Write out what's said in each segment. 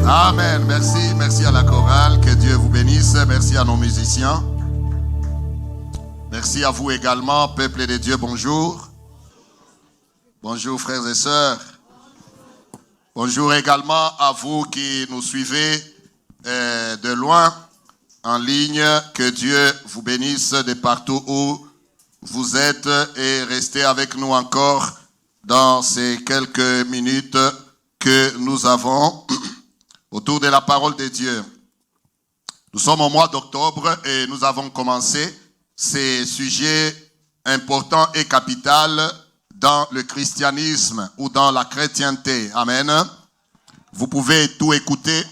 Amen. Merci. Merci à la chorale. Que Dieu vous bénisse. Merci à nos musiciens. Merci à vous également, peuple de Dieu. Bonjour. Bonjour frères et sœurs. Bonjour également à vous qui nous suivez de loin, en ligne. Que Dieu vous bénisse de partout où vous êtes et restez avec nous encore dans ces quelques minutes que nous avons autour de la parole de Dieu. Nous sommes au mois d'octobre et nous avons commencé ces sujets importants et capitaux dans le christianisme ou dans la chrétienté. Amen. Vous pouvez tout écouter,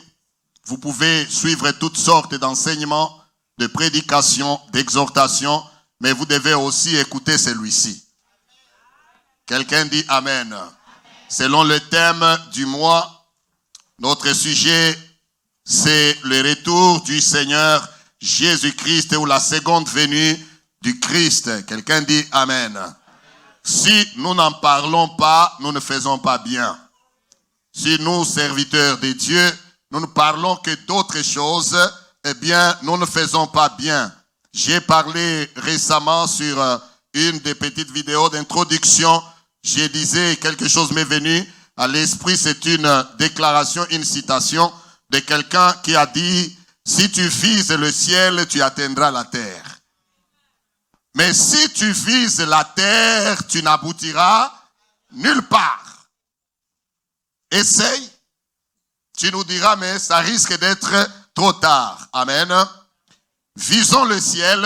vous pouvez suivre toutes sortes d'enseignements, de prédications, d'exhortations, mais vous devez aussi écouter celui-ci. Quelqu'un dit Amen. Selon le thème du mois, notre sujet, c'est le retour du Seigneur Jésus-Christ ou la seconde venue du Christ. Quelqu'un dit Amen. Si nous n'en parlons pas, nous ne faisons pas bien. Si nous, serviteurs de Dieu, nous ne parlons que d'autres choses, eh bien, nous ne faisons pas bien. J'ai parlé récemment sur une des petites vidéos d'introduction. Je disais, quelque chose m'est venu à l'esprit, c'est une déclaration, une citation de quelqu'un qui a dit, si tu vises le ciel, tu atteindras la terre. Mais si tu vises la terre, tu n'aboutiras nulle part. Essaye. Tu nous diras, mais ça risque d'être trop tard. Amen. Visons le ciel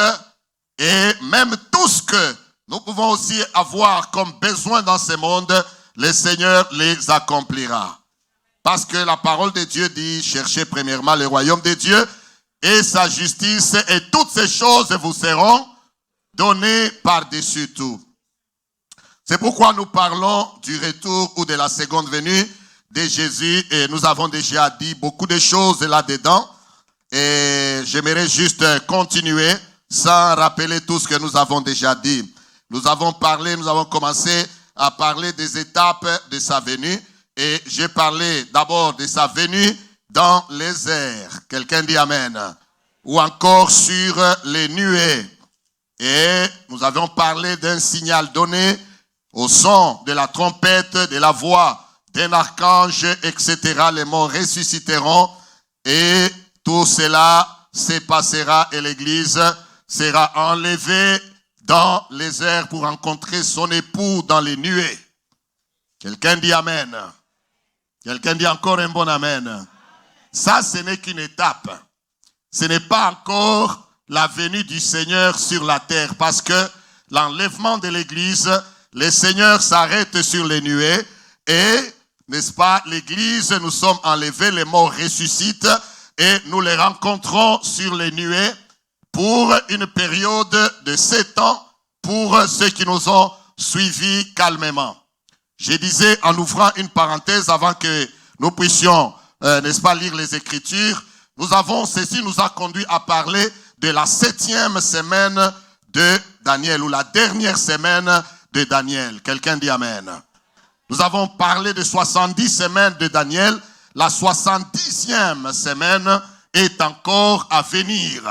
et même tout ce que nous pouvons aussi avoir comme besoin dans ce monde, le Seigneur les accomplira. Parce que la parole de Dieu dit, cherchez premièrement le royaume de Dieu et sa justice et toutes ces choses vous seront données par-dessus tout. C'est pourquoi nous parlons du retour ou de la seconde venue de Jésus et nous avons déjà dit beaucoup de choses là-dedans et j'aimerais juste continuer sans rappeler tout ce que nous avons déjà dit. Nous avons commencé à parler des étapes de sa venue et j'ai parlé d'abord de sa venue dans les airs. Quelqu'un dit Amen. Ou encore sur les nuées. Et nous avons parlé d'un signal donné au son de la trompette, de la voix d'un archange, etc. Les morts ressusciteront et tout cela se passera et l'Église sera enlevée dans les airs pour rencontrer son époux dans les nuées. Quelqu'un dit Amen. Quelqu'un dit encore un bon Amen. Ça, ce n'est qu'une étape. Ce n'est pas encore la venue du Seigneur sur la terre parce que l'enlèvement de l'Église, le Seigneur s'arrête sur les nuées et, n'est-ce pas, l'Église, nous sommes enlevés, les morts ressuscitent et nous les rencontrons sur les nuées pour une période de 7 ans pour ceux qui nous ont suivis calmement. Je disais en ouvrant une parenthèse avant que nous puissions, n'est-ce pas, lire les Écritures, ceci nous a conduit à parler de la 7e semaine de Daniel ou la dernière semaine de Daniel. Quelqu'un dit Amen. Nous avons parlé de 70 semaines de Daniel. La 70e semaine est encore à venir.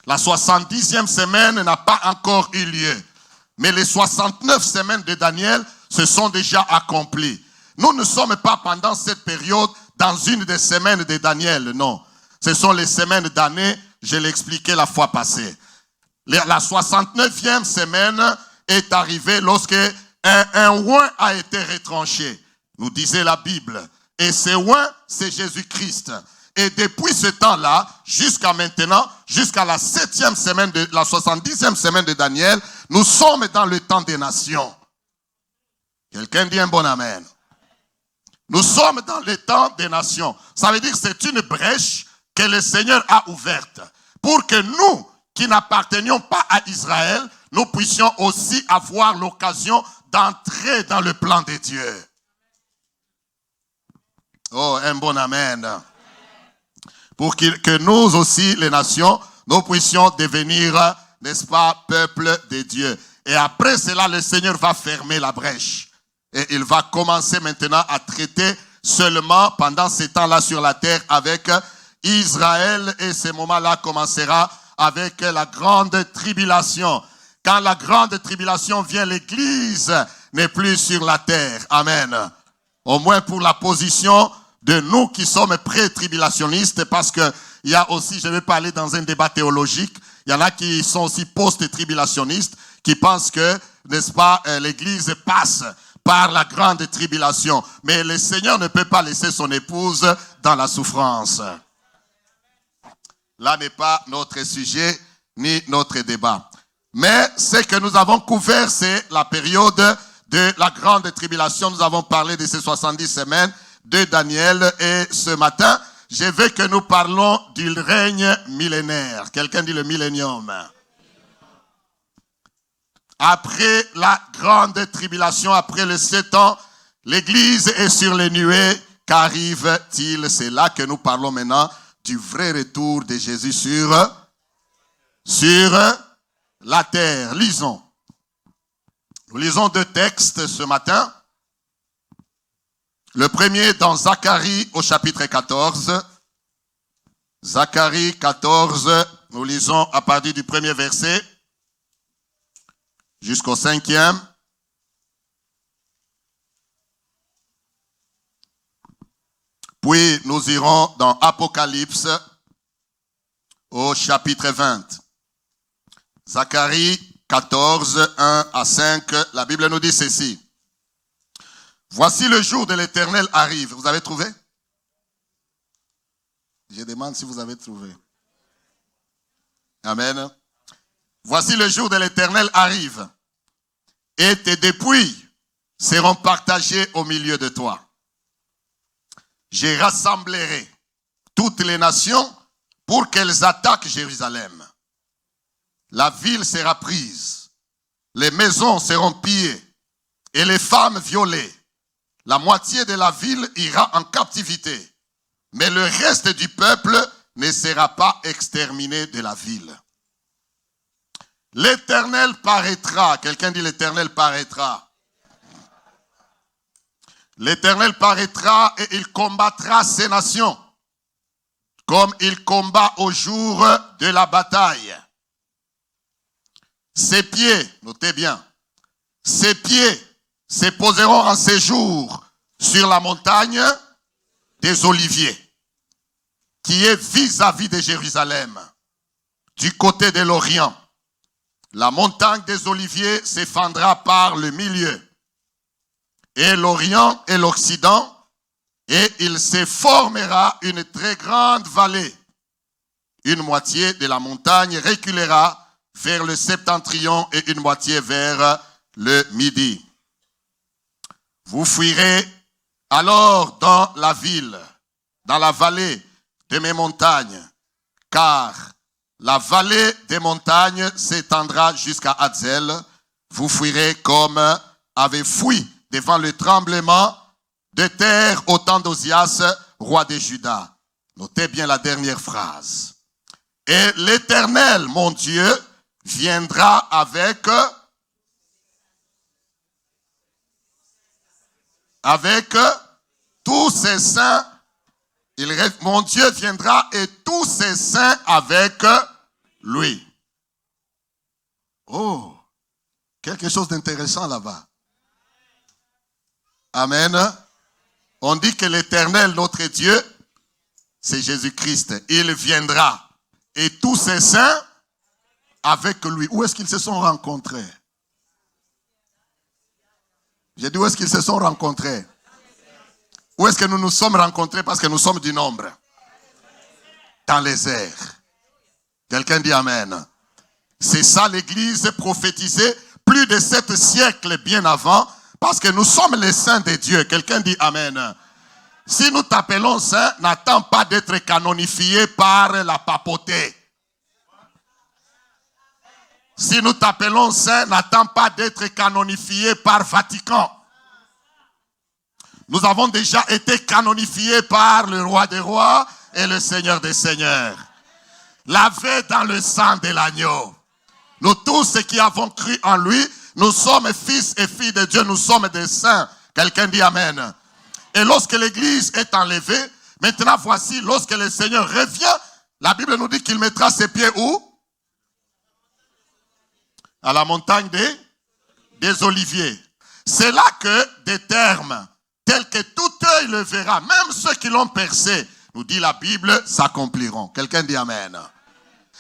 La 70e semaine n'a pas encore eu lieu. Mais les 69 semaines de Daniel se sont déjà accomplies. Nous ne sommes pas pendant cette période dans une des semaines de Daniel, non. Ce sont les semaines d'année, je l'ai expliqué la fois passée. La 69e semaine est arrivée lorsque un oint a été retranché, nous disait la Bible. Et ce oint, c'est Jésus-Christ. Et depuis ce temps-là, jusqu'à maintenant, jusqu'à la 7e semaine la 70e semaine de Daniel, nous sommes dans le temps des nations. Quelqu'un dit un bon Amen. Nous sommes dans le temps des nations. Ça veut dire que c'est une brèche que le Seigneur a ouverte pour que nous, qui n'appartenions pas à Israël, nous puissions aussi avoir l'occasion d'entrer dans le plan de Dieu. Oh, un bon Amen. Pour que nous aussi, les nations, nous puissions devenir, n'est-ce pas, peuple de Dieu. Et après cela, le Seigneur va fermer la brèche. Et il va commencer maintenant à traiter seulement pendant ces temps-là sur la terre avec Israël. Et ce moment-là commencera avec la grande tribulation. Quand la grande tribulation vient, l'Église n'est plus sur la terre. Amen. Au moins pour la position de nous qui sommes pré-tribulationnistes, parce que il y a aussi, je ne vais pas aller dans un débat théologique, il y en a qui sont aussi post-tribulationnistes, qui pensent que, n'est-ce pas, l'Église passe par la grande tribulation. Mais le Seigneur ne peut pas laisser son épouse dans la souffrance. Là n'est pas notre sujet, ni notre débat. Mais ce que nous avons couvert, c'est la période de la grande tribulation. Nous avons parlé de ces 70 semaines de Daniel. Et ce matin, je veux que nous parlons du règne millénaire. Quelqu'un dit le millénium. Après la grande tribulation, après les 7 ans, l'Église est sur les nuées. Qu'arrive-t-il? C'est là que nous parlons maintenant du vrai retour de Jésus sur la terre. Lisons. Nous lisons 2 textes ce matin. Le premier dans Zacharie au chapitre 14. Zacharie 14, nous lisons à partir du premier verset jusqu'au 5e. Puis nous irons dans Apocalypse au chapitre 20. Zacharie 14, 1 à 5, la Bible nous dit ceci. Voici le jour de l'Éternel arrive. Vous avez trouvé? Je demande si vous avez trouvé. Amen. Voici le jour de l'Éternel arrive. Et tes dépouilles seront partagées au milieu de toi. Je rassemblerai toutes les nations pour qu'elles attaquent Jérusalem. La ville sera prise, les maisons seront pillées et les femmes violées. La moitié de la ville ira en captivité, mais le reste du peuple ne sera pas exterminé de la ville. L'Éternel paraîtra. Quelqu'un dit l'Éternel paraîtra. L'Éternel paraîtra et il combattra ces nations comme il combat au jour de la bataille. Ses pieds, notez bien, ses pieds se poseront en séjour sur la montagne des Oliviers, qui est vis-à-vis de Jérusalem, du côté de l'Orient. La montagne des Oliviers s'effendra par le milieu, et l'Orient et l'Occident, et il se formera une très grande vallée. Une moitié de la montagne reculera vers le septentrion et une moitié vers le midi. Vous fuirez alors dans la ville, dans la vallée de mes montagnes, car la vallée des montagnes s'étendra jusqu'à Hadzel. Vous fuirez comme avez fui devant le tremblement de terre au temps d'Osias, roi de Juda. Notez bien la dernière phrase. Et l'Éternel, mon Dieu, viendra avec tous ses saints. Mon Dieu viendra et tous ses saints avec lui. Oh, quelque chose d'intéressant là-bas. Amen. On dit que l'Éternel, notre Dieu, c'est Jésus-Christ. Il viendra et tous ses saints avec lui. Où est-ce qu'ils se sont rencontrés? J'ai dit où est-ce qu'ils se sont rencontrés? Où est-ce que nous nous sommes rencontrés parce que nous sommes du nombre? Dans les airs. Quelqu'un dit Amen. C'est ça l'Église prophétisée plus de 7 siècles bien avant, parce que nous sommes les saints de Dieu. Quelqu'un dit Amen. Si nous t'appelons saint, n'attends pas d'être canonifié par la papauté. Si nous t'appelons saint, n'attends pas d'être canonifié par Vatican. Nous avons déjà été canonifiés par le roi des rois et le Seigneur des seigneurs. Lavés dans le sang de l'agneau. Nous tous qui avons cru en lui, nous sommes fils et filles de Dieu, nous sommes des saints. Quelqu'un dit Amen. Et lorsque l'Église est enlevée, maintenant voici, lorsque le Seigneur revient, la Bible nous dit qu'il mettra ses pieds où? À la montagne des Oliviers. C'est là que des termes tels que tout œil le verra, même ceux qui l'ont percé, nous dit la Bible, s'accompliront. Quelqu'un dit Amen.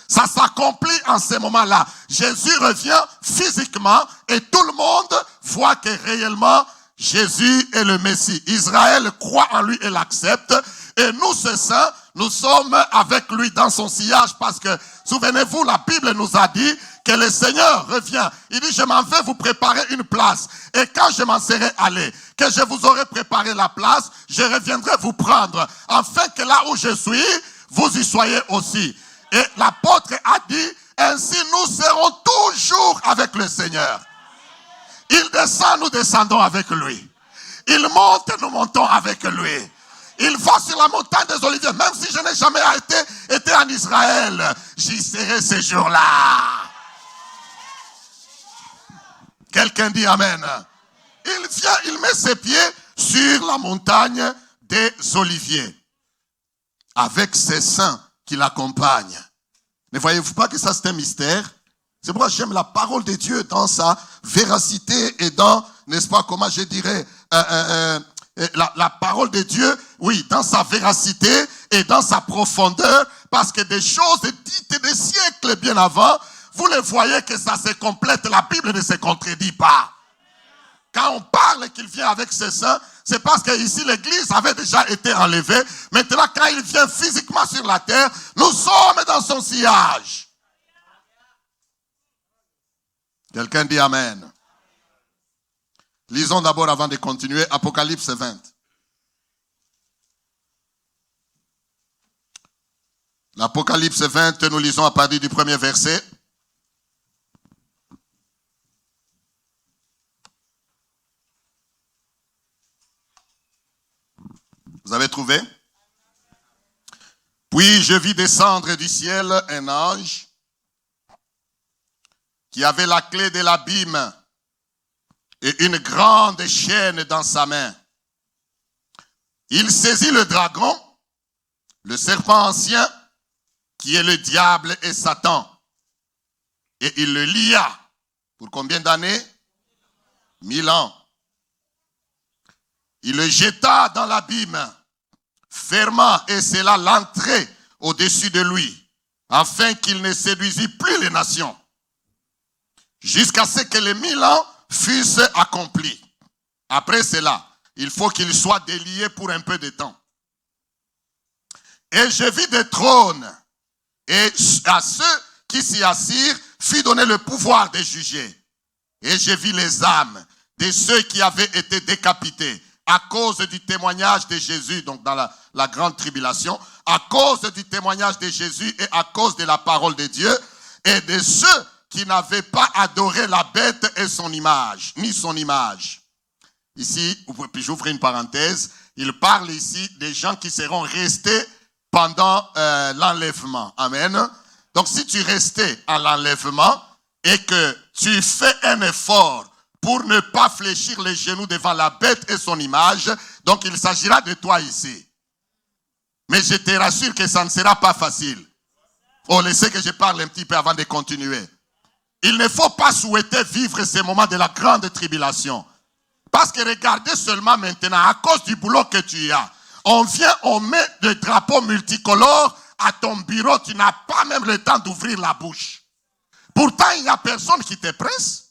Ça s'accomplit en ce moment-là. Jésus revient physiquement et tout le monde voit que réellement Jésus est le Messie. Israël croit en lui et l'accepte. Et nous, ces saints, nous sommes avec lui dans son sillage parce que, souvenez-vous, la Bible nous a dit que le Seigneur revient. Il dit, je m'en vais vous préparer une place. Et quand je m'en serai allé, que je vous aurai préparé la place, je reviendrai vous prendre, afin que là où je suis, vous y soyez aussi. Et l'apôtre a dit, ainsi nous serons toujours avec le Seigneur. Il descend, nous descendons avec lui. Il monte, nous montons avec lui. Il va sur la montagne des Oliviers. Même si je n'ai jamais été en Israël, j'y serai ce jour-là. Quelqu'un dit Amen. Il vient, il met ses pieds sur la montagne des Oliviers. Avec ses saints qui l'accompagnent. Ne voyez-vous pas que ça c'est un mystère? C'est pourquoi j'aime la parole de Dieu dans sa véracité et dans, n'est-ce pas, comment je dirais, la parole de Dieu, oui, dans sa véracité et dans sa profondeur, parce que des choses dites des siècles bien avant, vous le voyez que ça se complète, la Bible ne se contredit pas. Quand on parle qu'il vient avec ses saints, c'est parce que ici l'Église avait déjà été enlevée. Maintenant, quand il vient physiquement sur la terre, nous sommes dans son sillage. Quelqu'un dit Amen. Lisons d'abord avant de continuer Apocalypse 20. L'Apocalypse 20, nous lisons à partir du premier verset. Vous avez trouvé? Puis je vis descendre du ciel un ange qui avait la clé de l'abîme et une grande chaîne dans sa main. Il saisit le dragon, le serpent ancien, qui est le diable et Satan, et il le lia. Pour combien d'années? 1000 ans. Il le jeta dans l'abîme, fermant et scella l'entrée au-dessus de lui, afin qu'il ne séduisît plus les nations, jusqu'à ce que les 1000 ans fussent accomplis. Après cela, il faut qu'il soit délié pour un peu de temps. Et je vis des trônes, et à ceux qui s'y assirent fut donné le pouvoir de juger. Et je vis les âmes de ceux qui avaient été décapités à cause du témoignage de Jésus, donc dans la grande tribulation, à cause du témoignage de Jésus et à cause de la parole de Dieu, et de ceux qui n'avaient pas adoré la bête et son image, ni son image. Ici, puis j'ouvre une parenthèse, il parle ici des gens qui seront restés pendant l'enlèvement. Amen. Donc si tu restais à l'enlèvement et que tu fais un effort pour ne pas fléchir les genoux devant la bête et son image, donc il s'agira de toi ici. Mais je te rassure que ça ne sera pas facile. Oh, laissez que je parle un petit peu avant de continuer. Il ne faut pas souhaiter vivre ces moments de la grande tribulation. Parce que regardez seulement maintenant, à cause du boulot que tu as, on met des drapeaux multicolores à ton bureau, tu n'as pas même le temps d'ouvrir la bouche. Pourtant, il n'y a personne qui te presse.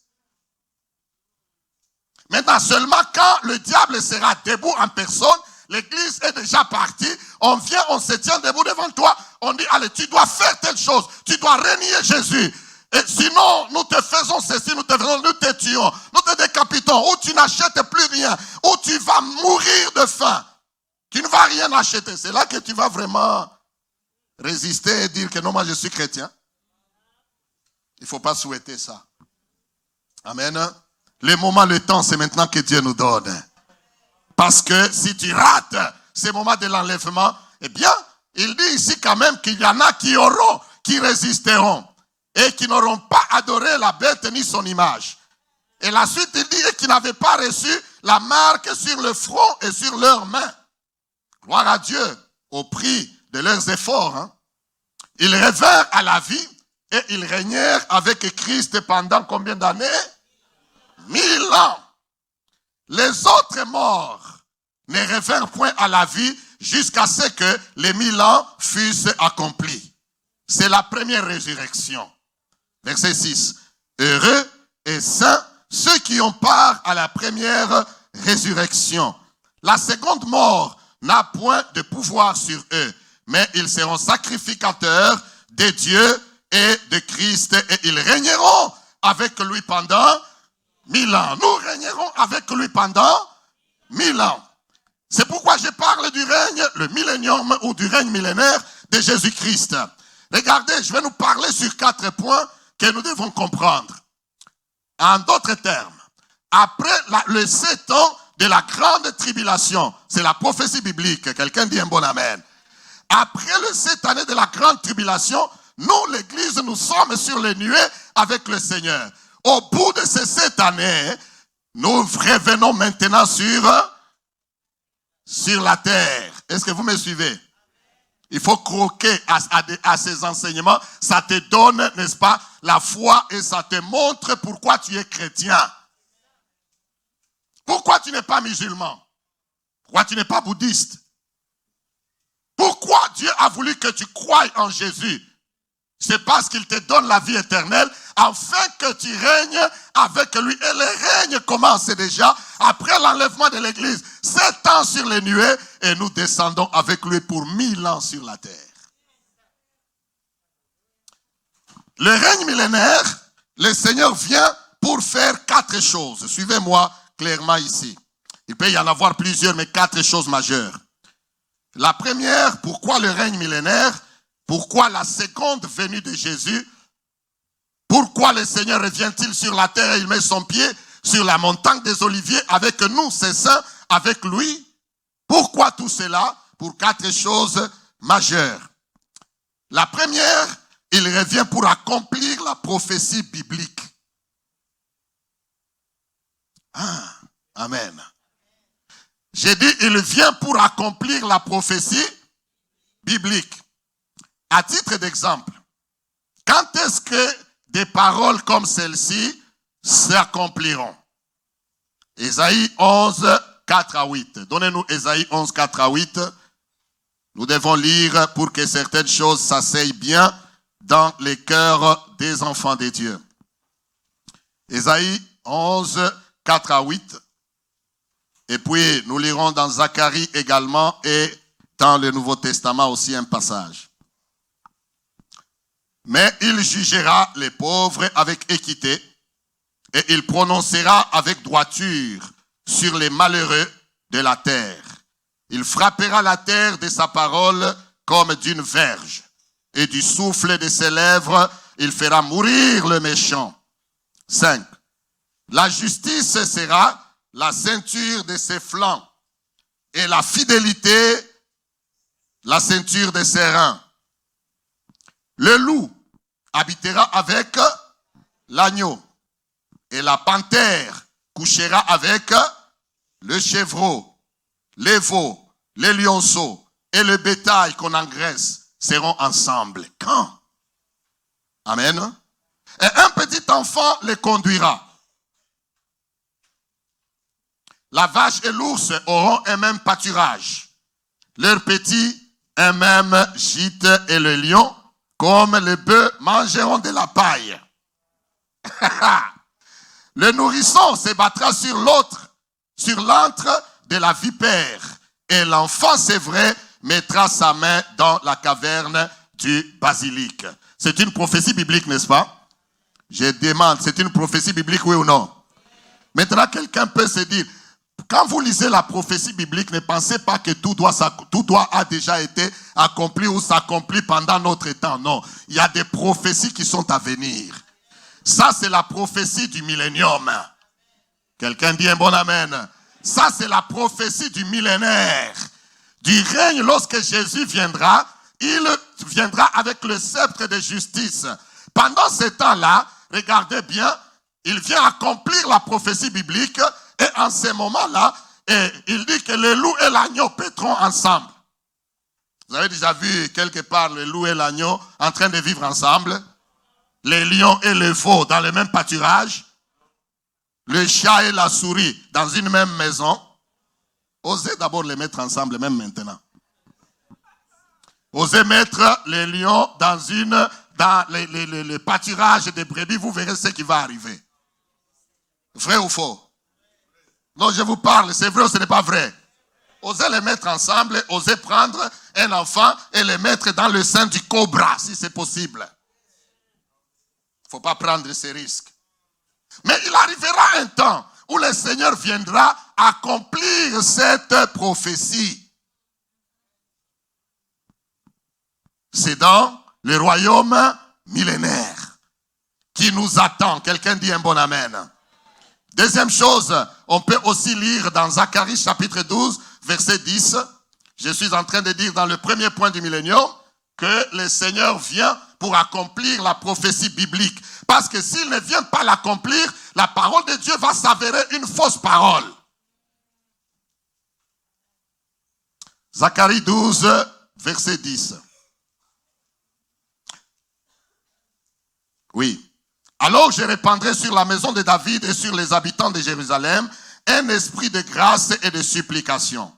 Maintenant, seulement quand le diable sera debout en personne, l'église est déjà partie, on vient, on se tient debout devant toi, on dit, allez, tu dois faire telle chose, tu dois renier Jésus. Et sinon, nous te faisons ceci, nous te tuons, nous te décapitons, ou tu n'achètes plus rien, ou tu vas mourir de faim. Tu ne vas rien acheter. C'est là que tu vas vraiment résister et dire que non, moi je suis chrétien. Il ne faut pas souhaiter ça. Amen. Le moment, le temps, c'est maintenant que Dieu nous donne. Parce que si tu rates ces moments de l'enlèvement, eh bien, il dit ici quand même qu'il y en a qui résisteront et qui n'auront pas adoré la bête ni son image. Et la suite, il dit qu'ils n'avaient pas reçu la marque sur le front et sur leurs mains. Gloire à Dieu, au prix de leurs efforts. Hein. Ils revinrent à la vie et ils régnèrent avec Christ pendant combien d'années? 1000 ans. Les autres morts ne revinrent point à la vie jusqu'à ce que les 1000 ans fussent accomplis. C'est la première résurrection. Verset 6. Heureux et saints ceux qui ont part à la première résurrection. La seconde mort n'a point de pouvoir sur eux, mais ils seront sacrificateurs de Dieu et de Christ, et ils régneront avec lui pendant 1000 ans. Nous régnerons avec lui pendant 1000 ans. C'est pourquoi je parle du règne, le millénium ou du règne millénaire de Jésus-Christ. Regardez, je vais nous parler sur 4 points que nous devons comprendre. En d'autres termes, après les 7 ans de la grande tribulation, c'est la prophétie biblique, quelqu'un dit un bon amen. Après les 7 années de la grande tribulation, nous, l'Église, nous sommes sur les nuées avec le Seigneur. Au bout de ces 7 années, nous revenons maintenant sur la terre. Est-ce que vous me suivez? Il faut croquer à ces enseignements. Ça te donne, n'est-ce pas, la foi et ça te montre pourquoi tu es chrétien. Pourquoi tu n'es pas musulman? Pourquoi tu n'es pas bouddhiste? Pourquoi Dieu a voulu que tu croies en Jésus? C'est parce qu'il te donne la vie éternelle afin que tu règnes avec lui. Et le règne commence déjà après l'enlèvement de l'Église. 7 ans sur les nuées et nous descendons avec lui pour 1000 ans sur la terre. Le règne millénaire, le Seigneur vient pour faire 4 choses. Suivez-moi clairement ici. Il peut y en avoir plusieurs, mais 4 choses majeures. La première, pourquoi le règne millénaire? Pourquoi la seconde venue de Jésus? Pourquoi le Seigneur revient-il sur la terre et il met son pied sur la montagne des Oliviers avec nous, ses saints, avec lui? Pourquoi tout cela? Pour 4 choses majeures. La première, il revient pour accomplir la prophétie biblique. Ah, amen. J'ai dit, il vient pour accomplir la prophétie biblique. À titre d'exemple, quand est-ce que des paroles comme celle-ci s'accompliront? Ésaïe 11, 4 à 8. Donnez-nous Ésaïe 11, 4 à 8. Nous devons lire pour que certaines choses s'asseyent bien dans les cœurs des enfants de Dieu. Ésaïe 11, 4 à 8. Et puis, nous lirons dans Zacharie également et dans le Nouveau Testament aussi un passage. Mais il jugera les pauvres avec équité et il prononcera avec droiture sur les malheureux de la terre. Il frappera la terre de sa parole comme d'une verge et du souffle de ses lèvres, il fera mourir le méchant. 5. La justice sera la ceinture de ses flancs et la fidélité, la ceinture de ses reins. Le loup habitera avec l'agneau et la panthère couchera avec le chevreau, les veaux, les lionceaux et le bétail qu'on engraisse seront ensemble. Quand? Amen. Et un petit enfant les conduira. La vache et l'ours auront un même pâturage. Leurs petits, un même gîte et le lion, comme les bœufs, mangeront de la paille. Le nourrisson se battra sur l'antre de la vipère. Et l'enfant, c'est vrai, mettra sa main dans la caverne du basilic. C'est une prophétie biblique, n'est-ce pas? Je demande, c'est une prophétie biblique, oui ou non? Maintenant, quelqu'un peut se dire, quand vous lisez la prophétie biblique, ne pensez pas que tout doit a déjà été accompli ou s'accomplit pendant notre temps. Non, il y a des prophéties qui sont à venir. Ça, c'est la prophétie du millénium. Quelqu'un dit un bon amen. Ça, c'est la prophétie du millénaire. Du règne, lorsque Jésus viendra, il viendra avec le sceptre de justice. Pendant ce temps-là, regardez bien, il vient accomplir la prophétie biblique et en ce moment-là, il dit que le loup et l'agneau paîtront ensemble. Vous avez déjà vu quelque part le loup et l'agneau en train de vivre ensemble? Les lions et le veau dans le même pâturage? Le chat et la souris dans une même maison? Osez d'abord les mettre ensemble, même maintenant. Osez mettre les lions dans le pâturage des brebis, vous verrez ce qui va arriver. Vrai ou faux? Non, je vous parle, c'est vrai ou ce n'est pas vrai? Osez les mettre ensemble, osez prendre un enfant et le mettre dans le sein du cobra, si c'est possible. Il ne faut pas prendre ces risques. Mais il arrivera un temps où le Seigneur viendra accomplir cette prophétie. C'est dans le royaume millénaire qui nous attend. Quelqu'un dit un bon amen. Deuxième chose, on peut aussi lire dans Zacharie chapitre 12, verset 10. Je suis en train de dire dans le premier point du millénium que le Seigneur vient pour accomplir la prophétie biblique. Parce que s'il ne vient pas l'accomplir, la parole de Dieu va s'avérer une fausse parole. Zacharie 12, verset 10. Oui. Alors je répandrai sur la maison de David et sur les habitants de Jérusalem un esprit de grâce et de supplication.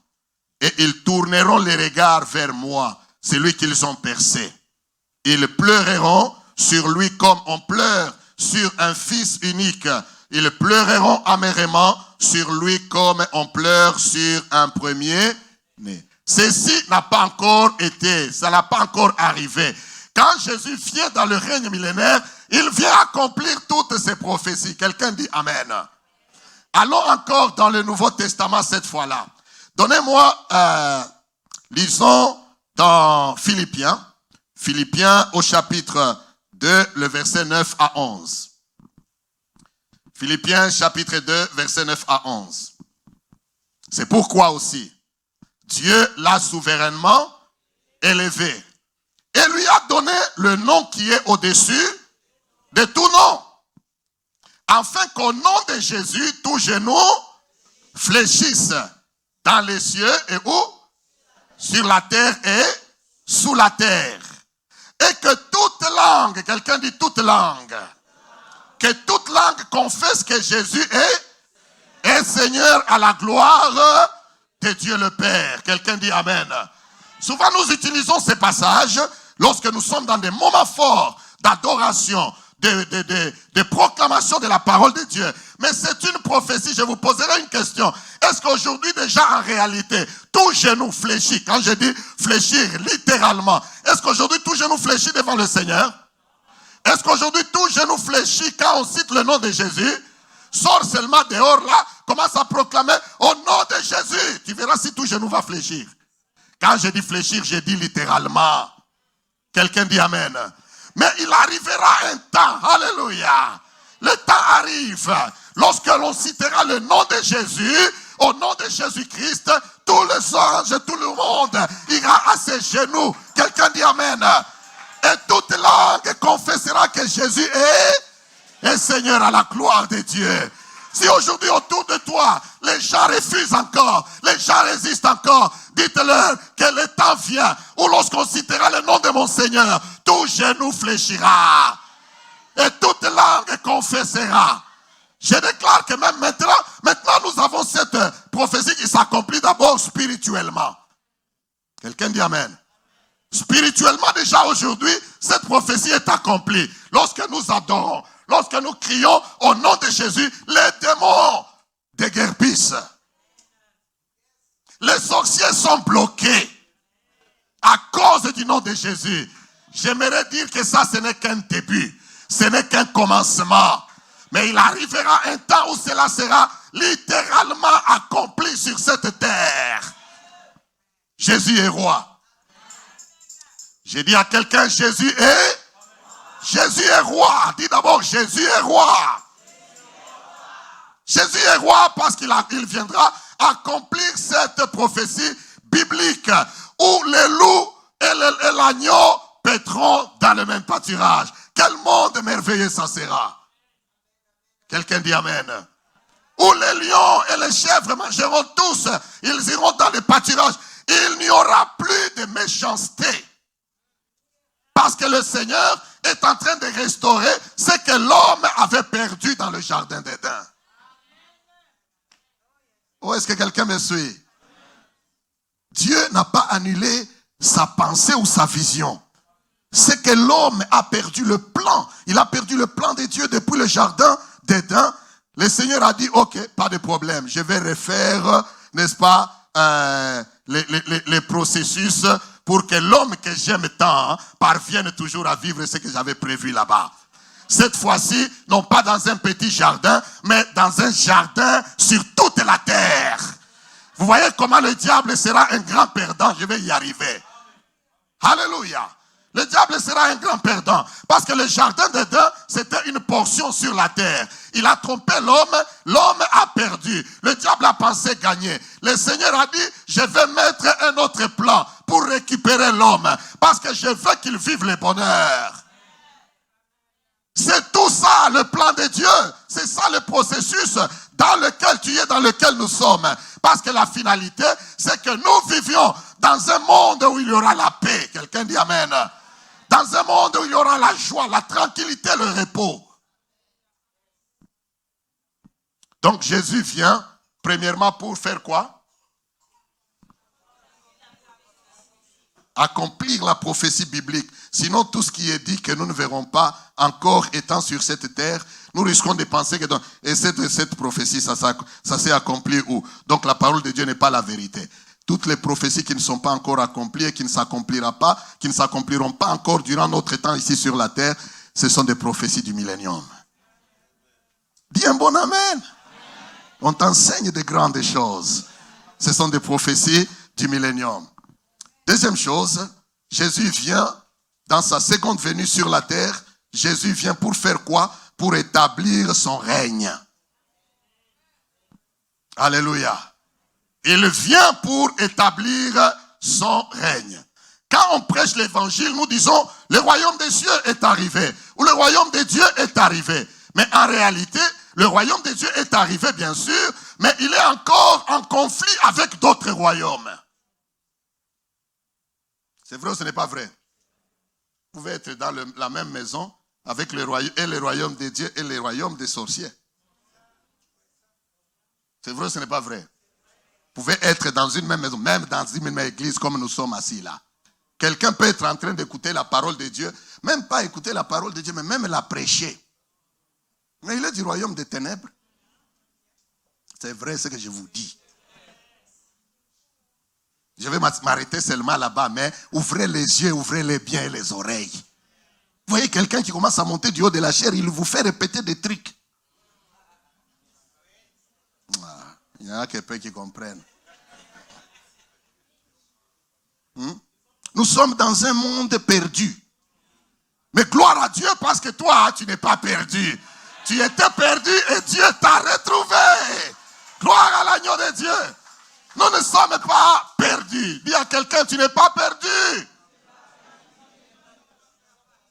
Et ils tourneront les regards vers moi, celui qu'ils ont percé. Ils pleureront sur lui comme on pleure sur un fils unique. Ils pleureront amèrement sur lui comme on pleure sur un premier-né. Ceci n'a pas encore été, ça n'a pas encore arrivé. Quand Jésus vient dans le règne millénaire, il vient accomplir toutes ces prophéties. Quelqu'un dit Amen. Allons encore dans le Nouveau Testament cette fois-là. Donnez-moi, lisons dans Philippiens. Philippiens au chapitre 2, le verset 9 à 11. Philippiens chapitre 2, verset 9 à 11. C'est pourquoi aussi Dieu l'a souverainement élevé et lui a donné le nom qui est au-dessus de tout nom. Afin qu'au nom de Jésus, tout genou fléchisse dans les cieux et où? Sur la terre et sous la terre. Et que toute langue, quelqu'un dit toute langue, que toute langue confesse que Jésus est Seigneur à la gloire de Dieu le Père. Quelqu'un dit Amen. Souvent nous utilisons ces passages lorsque nous sommes dans des moments forts d'adoration, de proclamation de la parole de Dieu. Mais c'est une prophétie. Je vous poserai une question. Est-ce qu'aujourd'hui déjà en réalité, tout genou fléchit? Quand je dis fléchir littéralement, est-ce qu'aujourd'hui tout genou fléchit devant le Seigneur? Est-ce qu'aujourd'hui tout genou fléchit quand on cite le nom de Jésus? Sors seulement dehors là, commence à proclamer au nom de Jésus. Tu verras si tout genou va fléchir. Quand je dis fléchir, je dis littéralement. Quelqu'un dit Amen. Mais il arrivera un temps, alléluia. Le temps arrive, lorsque l'on citera le nom de Jésus, au nom de Jésus-Christ, tous les anges, tout le monde ira à ses genoux. Quelqu'un dit Amen. Et toute langue confessera que Jésus est Seigneur à la gloire de Dieu. Si aujourd'hui autour de toi, les gens refusent encore, les gens résistent encore, dites-leur que le temps vient où lorsqu'on citera le nom de mon Seigneur, tout genou fléchira et toute langue confessera. Je déclare que même maintenant nous avons cette prophétie qui s'accomplit d'abord spirituellement. Quelqu'un dit Amen. Spirituellement déjà aujourd'hui, cette prophétie est accomplie. Lorsque nous adorons, lorsque nous crions au nom de Jésus, les démons déguerpissent. Les sorciers sont bloqués à cause du nom de Jésus. J'aimerais dire que ça, ce n'est qu'un début. Ce n'est qu'un commencement. Mais il arrivera un temps où cela sera littéralement accompli sur cette terre. Jésus est roi. J'ai dit à quelqu'un, Jésus est roi. Dis d'abord, Jésus est roi. Jésus est roi parce qu'il viendra accomplir cette prophétie biblique où les loups et l'agneau paîtront dans le même pâturage. Quel monde merveilleux ça sera. Quelqu'un dit amen. Où les lions et les chèvres mangeront tous, ils iront dans les pâturages. Il n'y aura plus de méchanceté. Parce que le Seigneur est en train de restaurer ce que l'homme avait perdu dans le jardin d'Éden. Oh, est-ce que quelqu'un me suit? Dieu n'a pas annulé sa pensée ou sa vision. C'est que l'homme a perdu le plan. Il a perdu le plan de Dieu depuis le jardin d'Éden. Le Seigneur a dit, ok, pas de problème. Je vais refaire, n'est-ce pas, les processus pour que l'homme que j'aime tant parvienne toujours à vivre ce que j'avais prévu là-bas. Cette fois-ci, non pas dans un petit jardin, mais dans un jardin sur toute la terre. Vous voyez comment le diable sera un grand perdant. Je vais y arriver. Alléluia. Le diable sera un grand perdant. Parce que le jardin d'Éden, c'était une portion sur la terre. Il a trompé l'homme. L'homme a perdu. Le diable a pensé gagner. Le Seigneur a dit, je vais mettre un autre plan pour récupérer l'homme. Parce que je veux qu'il vive le bonheur. C'est tout ça le plan de Dieu. C'est ça le processus dans lequel tu es, dans lequel nous sommes. Parce que la finalité, c'est que nous vivions dans un monde où il y aura la paix. Quelqu'un dit amen. Dans un monde où il y aura la joie, la tranquillité, le repos. Donc Jésus vient, premièrement, pour faire quoi? Accomplir la prophétie biblique. Sinon, tout ce qui est dit que nous ne verrons pas encore étant sur cette terre, nous risquons de penser que cette prophétie, ça s'est accompli où? Donc la parole de Dieu n'est pas la vérité. Toutes les prophéties qui ne sont pas encore accomplies et qui ne s'accompliront pas encore durant notre temps ici sur la terre, ce sont des prophéties du millénium. Dis un bon amen. On t'enseigne de grandes choses. Ce sont des prophéties du millénium. Deuxième chose, Jésus vient dans sa seconde venue sur la terre. Jésus vient pour faire quoi? Pour établir son règne. Alléluia. Il vient pour établir son règne. Quand on prêche l'évangile, nous disons, le royaume des cieux est arrivé. Ou le royaume de Dieu est arrivé. Mais en réalité, le royaume de Dieu est arrivé, bien sûr, mais il est encore en conflit avec d'autres royaumes. C'est vrai ou ce n'est pas vrai? Vous pouvez être dans la même maison avec le royaume de Dieu et le royaume des sorciers. C'est vrai ou ce n'est pas vrai? Vous pouvez être dans une même maison, même dans une même église comme nous sommes assis là. Quelqu'un peut être en train d'écouter la parole de Dieu, même pas écouter la parole de Dieu, mais même la prêcher. Mais il est du royaume des ténèbres. C'est vrai ce que je vous dis. Je vais m'arrêter seulement là-bas, mais ouvrez les yeux, ouvrez-les bien et les oreilles. Vous voyez quelqu'un qui commence à monter du haut de la chair, il vous fait répéter des trucs. Il y en a quelqu'un qui comprennent. Nous sommes dans un monde perdu. Mais gloire à Dieu parce que toi, tu n'es pas perdu. Tu étais perdu et Dieu t'a retrouvé. Gloire à l'agneau de Dieu. Nous ne sommes pas perdus. Dis à quelqu'un, tu n'es pas perdu.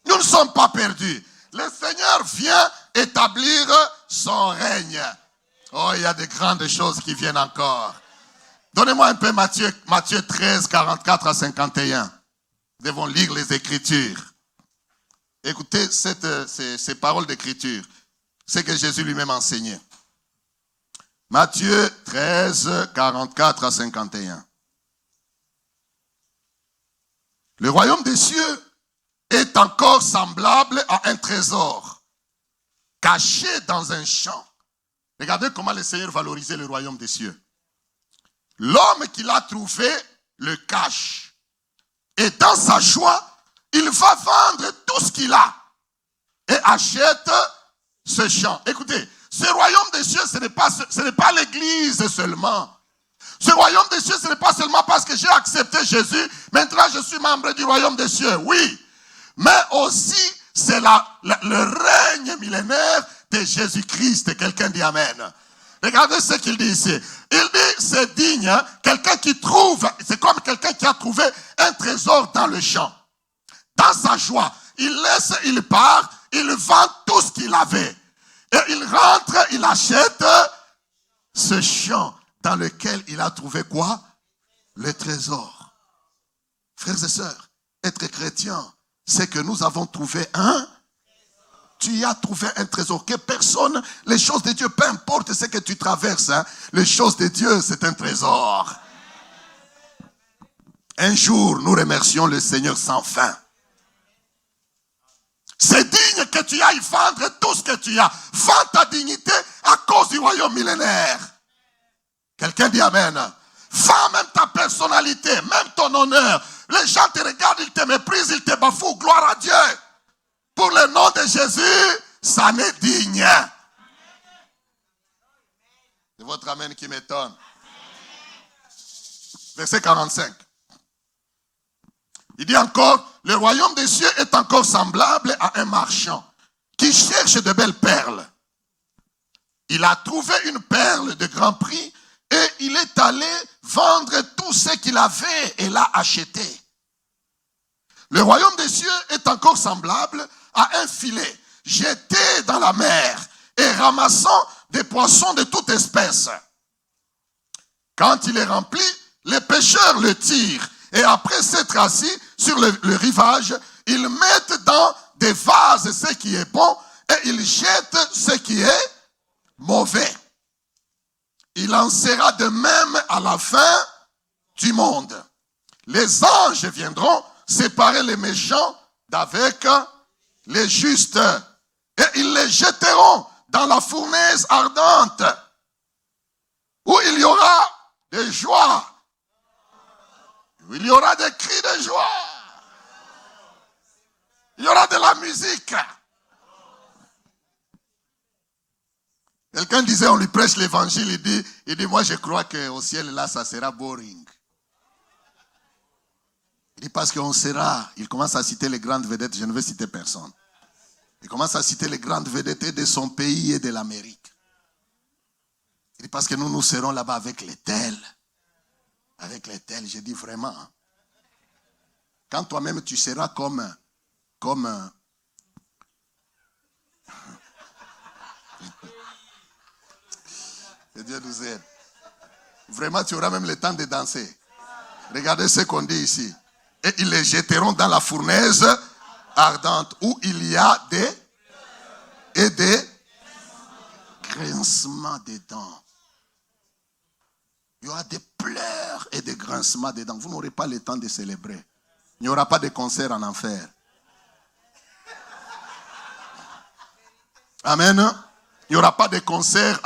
Nous ne sommes pas perdus. Le Seigneur vient établir son règne. Oh, il y a de grandes choses qui viennent encore. Donnez-moi un peu Matthieu 13, 44 à 51. Nous devons lire les Écritures. Écoutez ces paroles d'Écriture. C'est que Jésus lui-même enseignait. Matthieu 13, 44 à 51. Le royaume des cieux est encore semblable à un trésor caché dans un champ. Regardez comment le Seigneur valorisait le royaume des cieux. L'homme qui l'a trouvé le cache. Et dans sa joie, il va vendre tout ce qu'il a et achète ce champ. Écoutez, ce royaume des cieux, ce n'est pas l'église seulement. Ce royaume des cieux, ce n'est pas seulement parce que j'ai accepté Jésus, maintenant je suis membre du royaume des cieux, oui. Mais aussi, c'est le règne millénaire de Jésus-Christ. Quelqu'un dit amen. Regardez ce qu'il dit ici. Il dit, c'est digne, hein, quelqu'un qui trouve, c'est comme quelqu'un qui a trouvé un trésor dans le champ. Dans sa joie, il part, il vend tout ce qu'il avait. Et il rentre, il achète ce champ dans lequel il a trouvé quoi? Le trésor. Frères et sœurs, être chrétien, c'est que nous avons trouvé un. Tu y as trouvé un trésor. Que personne, les choses de Dieu, peu importe ce que tu traverses, hein, les choses de Dieu, c'est un trésor. Un jour, nous remercions le Seigneur sans fin. C'est digne que tu ailles vendre tout ce que tu as. Vends ta dignité à cause du royaume millénaire. Quelqu'un dit Amen. Vends même ta personnalité, même ton honneur. Les gens te regardent, ils te méprisent, ils te bafouent. Gloire à Dieu. Pour le nom de Jésus, ça n'est digne. C'est votre Amen qui m'étonne. Verset 45. Il dit encore, le royaume des cieux est encore semblable à un marchand qui cherche de belles perles. Il a trouvé une perle de grand prix et il est allé vendre tout ce qu'il avait et l'a acheté. Le royaume des cieux est encore semblable à un filet jeté dans la mer et ramassant des poissons de toute espèce. Quand il est rempli, les pêcheurs le tirent et après s'être assis sur le rivage, ils mettent dans des vases ce qui est bon et ils jettent ce qui est mauvais. Il en sera de même à la fin du monde. Les anges viendront séparer les méchants d'avec les justes et ils les jetteront dans la fournaise ardente où il y aura des joies, où il y aura des cris de joie, il y aura de la musique. Quelqu'un disait, on lui prêche l'évangile, il dit, moi je crois qu'au ciel là, ça sera boring. Il dit, parce qu'on sera, il commence à citer les grandes vedettes, je ne veux citer personne. Il commence à citer les grandes vedettes de son pays et de l'Amérique. Il dit, parce que nous serons là-bas avec les tels. Avec les tels, je dis vraiment. Hein. Quand toi-même tu seras comme que Dieu nous aide. Vraiment, tu auras même le temps de danser. Regardez ce qu'on dit ici. Et ils les jetteront dans la fournaise ardente où il y a des grincements des dents. Il y aura des pleurs et des grincements des dents. Vous n'aurez pas le temps de célébrer. Il n'y aura pas de concert en enfer. Amen. Il n'y aura pas de concert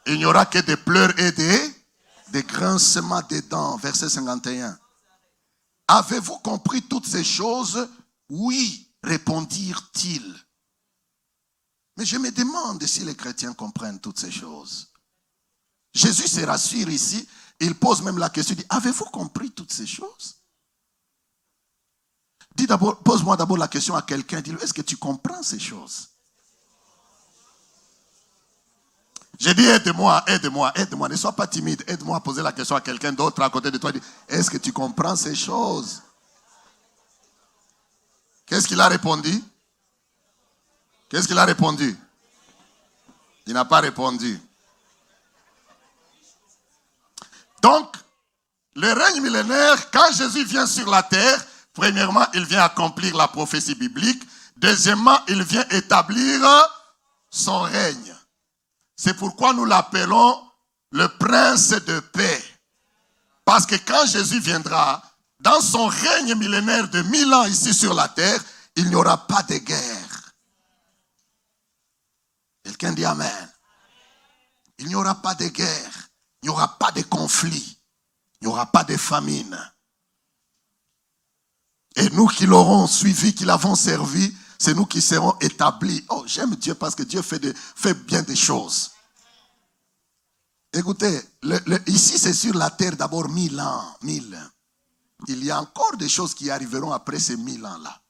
il n'y aura que des pleurs et des grincements des dents. Verset 51. Avez-vous compris toutes ces choses? Oui, répondirent-ils. Mais je me demande si les chrétiens comprennent toutes ces choses. Jésus se rassure ici. Il pose même la question. Il dit, avez-vous compris toutes ces choses? Pose-moi d'abord la question à quelqu'un. Dis-lui, est-ce que tu comprends ces choses? J'ai dit, aide-moi, ne sois pas timide, aide-moi à poser la question à quelqu'un d'autre à côté de toi. Est-ce que tu comprends ces choses? Qu'est-ce qu'il a répondu? Qu'est-ce qu'il a répondu? Il n'a pas répondu. Donc, le règne millénaire, quand Jésus vient sur la terre, premièrement, il vient accomplir la prophétie biblique. Deuxièmement, il vient établir son règne. C'est pourquoi nous l'appelons le prince de paix. Parce que quand Jésus viendra, dans son règne millénaire de 1000 ans ici sur la terre, il n'y aura pas de guerre. Quelqu'un dit Amen. Il n'y aura pas de guerre. Il n'y aura pas de conflit. Il n'y aura pas de famine. Et nous qui l'aurons suivi, qui l'avons servi, c'est nous qui serons établis. Oh, j'aime Dieu parce que Dieu fait bien des choses. Écoutez, ici c'est sur la terre d'abord 1000 ans. 1000. Il y a encore des choses qui arriveront après ces 1000 ans-là.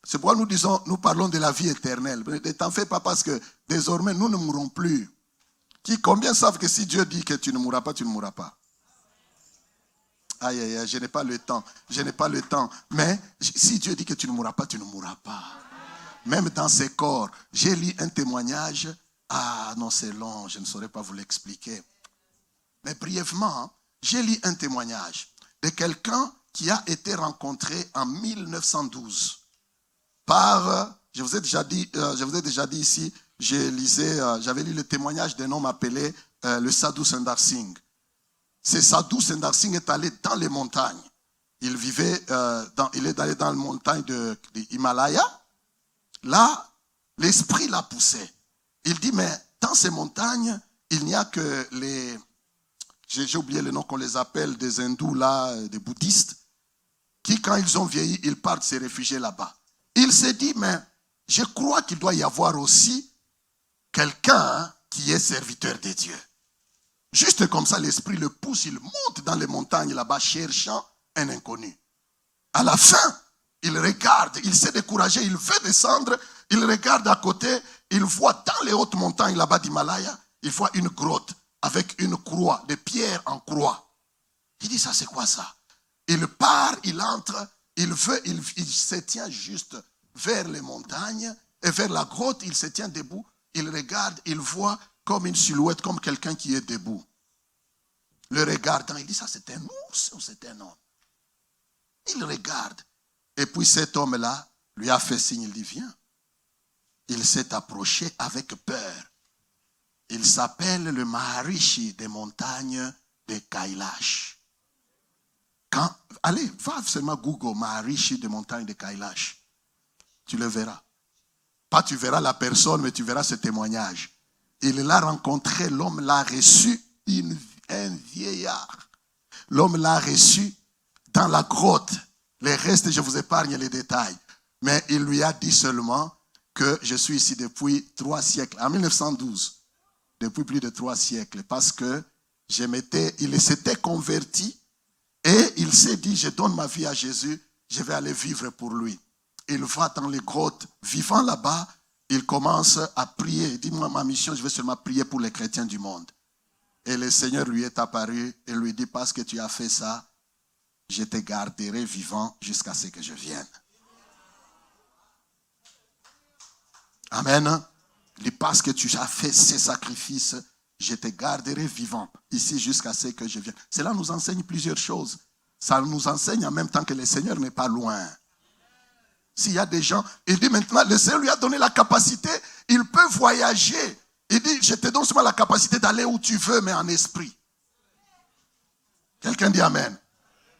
C'est pourquoi nous parlons de la vie éternelle. Ne t'en fais pas parce que désormais nous ne mourrons plus. Combien savent que si Dieu dit que tu ne mourras pas, tu ne mourras pas? Aïe, aïe, aïe, je n'ai pas le temps. Mais si Dieu dit que tu ne mourras pas, tu ne mourras pas. Même dans ces corps. J'ai lu un témoignage. Ah non, c'est long, je ne saurais pas vous l'expliquer. Mais brièvement, j'ai lu un témoignage de quelqu'un qui a été rencontré en 1912 par, je vous ai déjà dit ici, j'avais lu le témoignage d'un homme appelé le Sadhu Sundar Singh. Ce Sadhu Sundar Singh est allé dans les montagnes. Il est allé dans les montagnes de Himalaya. Là, l'esprit l'a poussé. Il dit, mais dans ces montagnes, il n'y a que les... J'ai oublié le nom qu'on les appelle, des hindous là, des bouddhistes, qui quand ils ont vieilli, ils partent se réfugier là-bas. Il s'est dit, mais je crois qu'il doit y avoir aussi quelqu'un qui est serviteur de Dieu. Juste comme ça, l'esprit le pousse, il monte dans les montagnes là-bas, cherchant un inconnu. À la fin, il regarde, il s'est découragé, il veut descendre, il regarde à côté, il voit dans les hautes montagnes là-bas d'Himalaya, il voit une grotte avec une croix, des pierres en croix. Il dit, ça c'est quoi ça? Il part, il entre, il se tient juste vers les montagnes et vers la grotte, il se tient debout, il regarde, il voit comme une silhouette, comme quelqu'un qui est debout. Le regardant, il dit, ça c'est un ours ou c'est un homme? Il regarde. Et puis cet homme-là lui a fait signe, il dit, viens. Il s'est approché avec peur. Il s'appelle le Maharishi des montagnes de Kailash. Allez, va seulement Google Maharishi des montagnes de Kailash. Tu le verras. Pas tu verras la personne, mais tu verras ce témoignage. Il l'a rencontré, l'homme l'a reçu, un vieillard. L'homme l'a reçu dans la grotte. Les restes, je vous épargne les détails. Mais il lui a dit seulement que je suis ici depuis 3 siècles. En 1912. Depuis plus de 3 siècles. Parce que il s'était converti et il s'est dit, je donne ma vie à Jésus, je vais aller vivre pour lui. Il va dans les grottes, vivant là-bas, il commence à prier. Il dit, moi, ma mission, je vais seulement prier pour les chrétiens du monde. Et le Seigneur lui est apparu et lui dit, parce que tu as fait ça, je te garderai vivant jusqu'à ce que je vienne. Amen. Il dit, parce que tu as fait ces sacrifices, je te garderai vivant ici jusqu'à ce que je vienne. Cela nous enseigne plusieurs choses. Ça nous enseigne en même temps que le Seigneur n'est pas loin. S'il y a des gens, il dit maintenant, le Seigneur lui a donné la capacité, il peut voyager. Il dit, je te donne seulement la capacité d'aller où tu veux, mais en esprit. Quelqu'un dit Amen.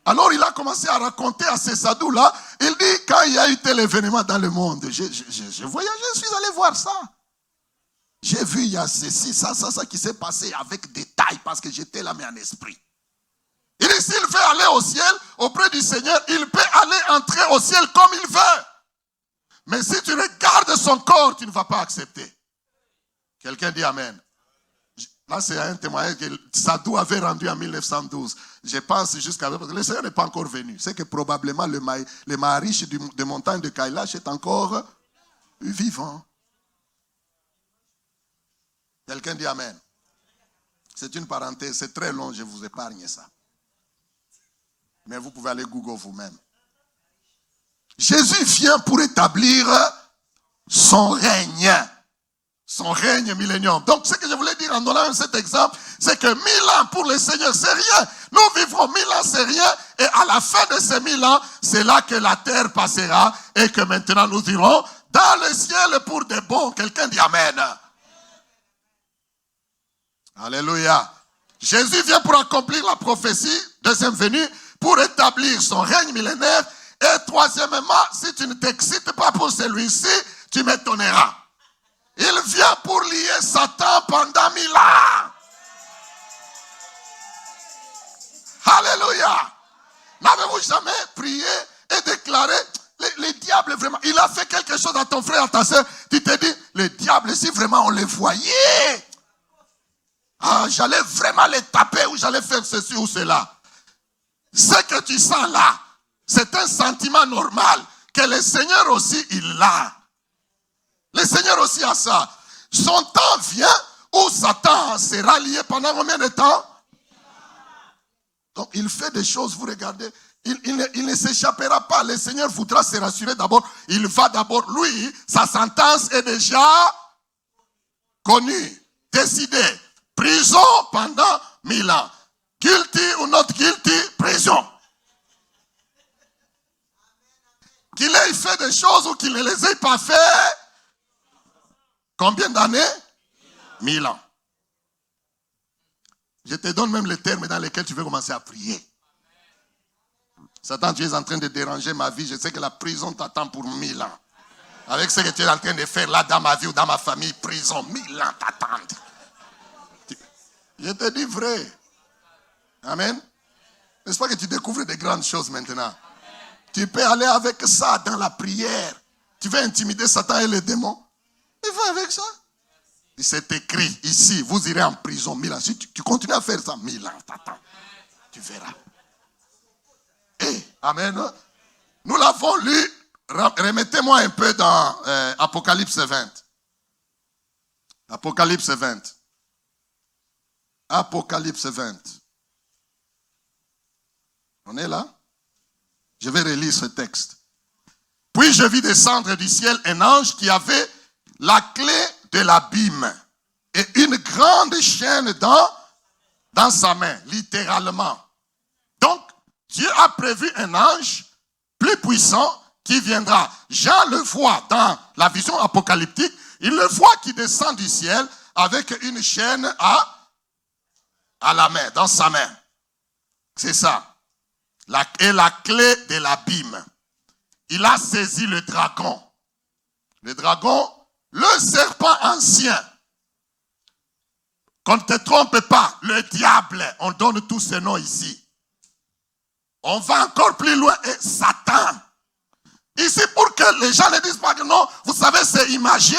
Alors il a commencé à raconter à ces sadhus-là, il dit, quand il y a eu tel événement dans le monde, je voyageais, je suis allé voir ça. J'ai vu, il y a ceci, ça qui s'est passé avec détail, parce que j'étais là, mais en esprit. Il dit, s'il veut aller au ciel, auprès du Seigneur, il peut aller entrer au ciel comme il veut. Mais si tu regardes son corps, tu ne vas pas accepter. Quelqu'un dit Amen. Là, c'est un témoignage que Sadhu avait rendu en 1912. Je pense jusqu'à... Le Seigneur n'est pas encore venu. C'est que probablement le Maharishi des montagnes de Kailash est encore vivant. Quelqu'un dit Amen. C'est une parenthèse, c'est très long, je vous épargne ça. Mais vous pouvez aller Google vous-même. Jésus vient pour établir son règne. Son règne millénium. Donc, ce que je voulais dire en donnant cet exemple, c'est que 1000 ans pour le Seigneur, c'est rien. Nous vivons 1000 ans, c'est rien. Et à la fin de ces 1000 ans, c'est là que la terre passera et que maintenant nous irons dans le ciel pour de bon. Quelqu'un dit Amen. Alléluia. Jésus vient pour accomplir la prophétie, deuxième venue, pour établir son règne millénaire. Et troisièmement, si tu ne t'excites pas pour celui-ci, tu m'étonneras. Il vient pour lier Satan pendant 1000 ans. Alléluia. N'avez-vous jamais prié et déclaré, les diables vraiment, il a fait quelque chose à ton frère, à ta soeur, tu te dis, les diables, si vraiment on les voyait, j'allais vraiment les taper ou j'allais faire ceci ou cela. Ce que tu sens là, c'est un sentiment normal que le Seigneur aussi, il l'a. Le Seigneur aussi a ça. Son temps vient où Satan sera lié pendant combien de temps? Donc il fait des choses, vous regardez, il ne s'échappera pas. Le Seigneur voudra se rassurer d'abord. Il va d'abord, lui, sa sentence est déjà connue, décidée. Prison pendant 1000 ans. Guilty ou not guilty, prison. Qu'il ait fait des choses ou qu'il ne les ait pas fait, combien d'années? 1000 ans. Je te donne même les termes dans lesquels tu veux commencer à prier. Satan, tu es en train de déranger ma vie. Je sais que la prison t'attend pour 1000 ans. Avec ce que tu es en train de faire là dans ma vie ou dans ma famille, prison, 1000 ans t'attendent. Je te dis vrai. Amen. N'est-ce pas que tu découvres de grandes choses maintenant? Tu peux aller avec ça dans la prière. Tu veux intimider Satan et les démons? Il va avec ça. C'est écrit ici, vous irez en prison 1000 ans. Si tu continues à faire ça, 1000 ans, t'attends. Tu verras. Amen. Nous l'avons lu. Remettez-moi un peu dans Apocalypse 20. Apocalypse 20. Apocalypse 20. On est là? Je vais relire ce texte. Puis je vis descendre du ciel un ange qui avait la clé de l'abîme et une grande chaîne dans sa main, littéralement. Donc, Dieu a prévu un ange plus puissant qui viendra. Jean le voit dans la vision apocalyptique. Il le voit qui descend du ciel avec une chaîne à la main, dans sa main. C'est ça. Et la clé de l'abîme. Il a saisi le dragon. Le dragon, le serpent ancien. Qu'on ne te trompe pas, le diable, on donne tous ces noms ici. On va encore plus loin, et Satan. Ici, pour que les gens ne disent pas que non, vous savez, c'est imagé,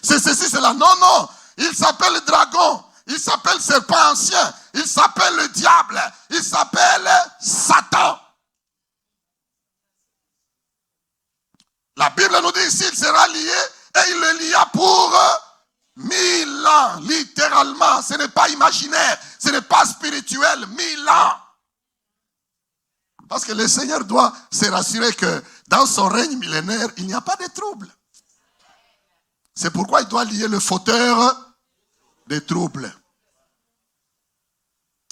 c'est ceci, c'est là. Non, non, il s'appelle le dragon, il s'appelle serpent ancien, il s'appelle le diable, il s'appelle Satan. La Bible nous dit ici, il sera lié, et il le lia pour 1000 ans, littéralement. Ce n'est pas imaginaire, ce n'est pas spirituel, 1000 ans. Parce que le Seigneur doit se rassurer que dans son règne millénaire, il n'y a pas de trouble. C'est pourquoi il doit lier le fauteur des troubles.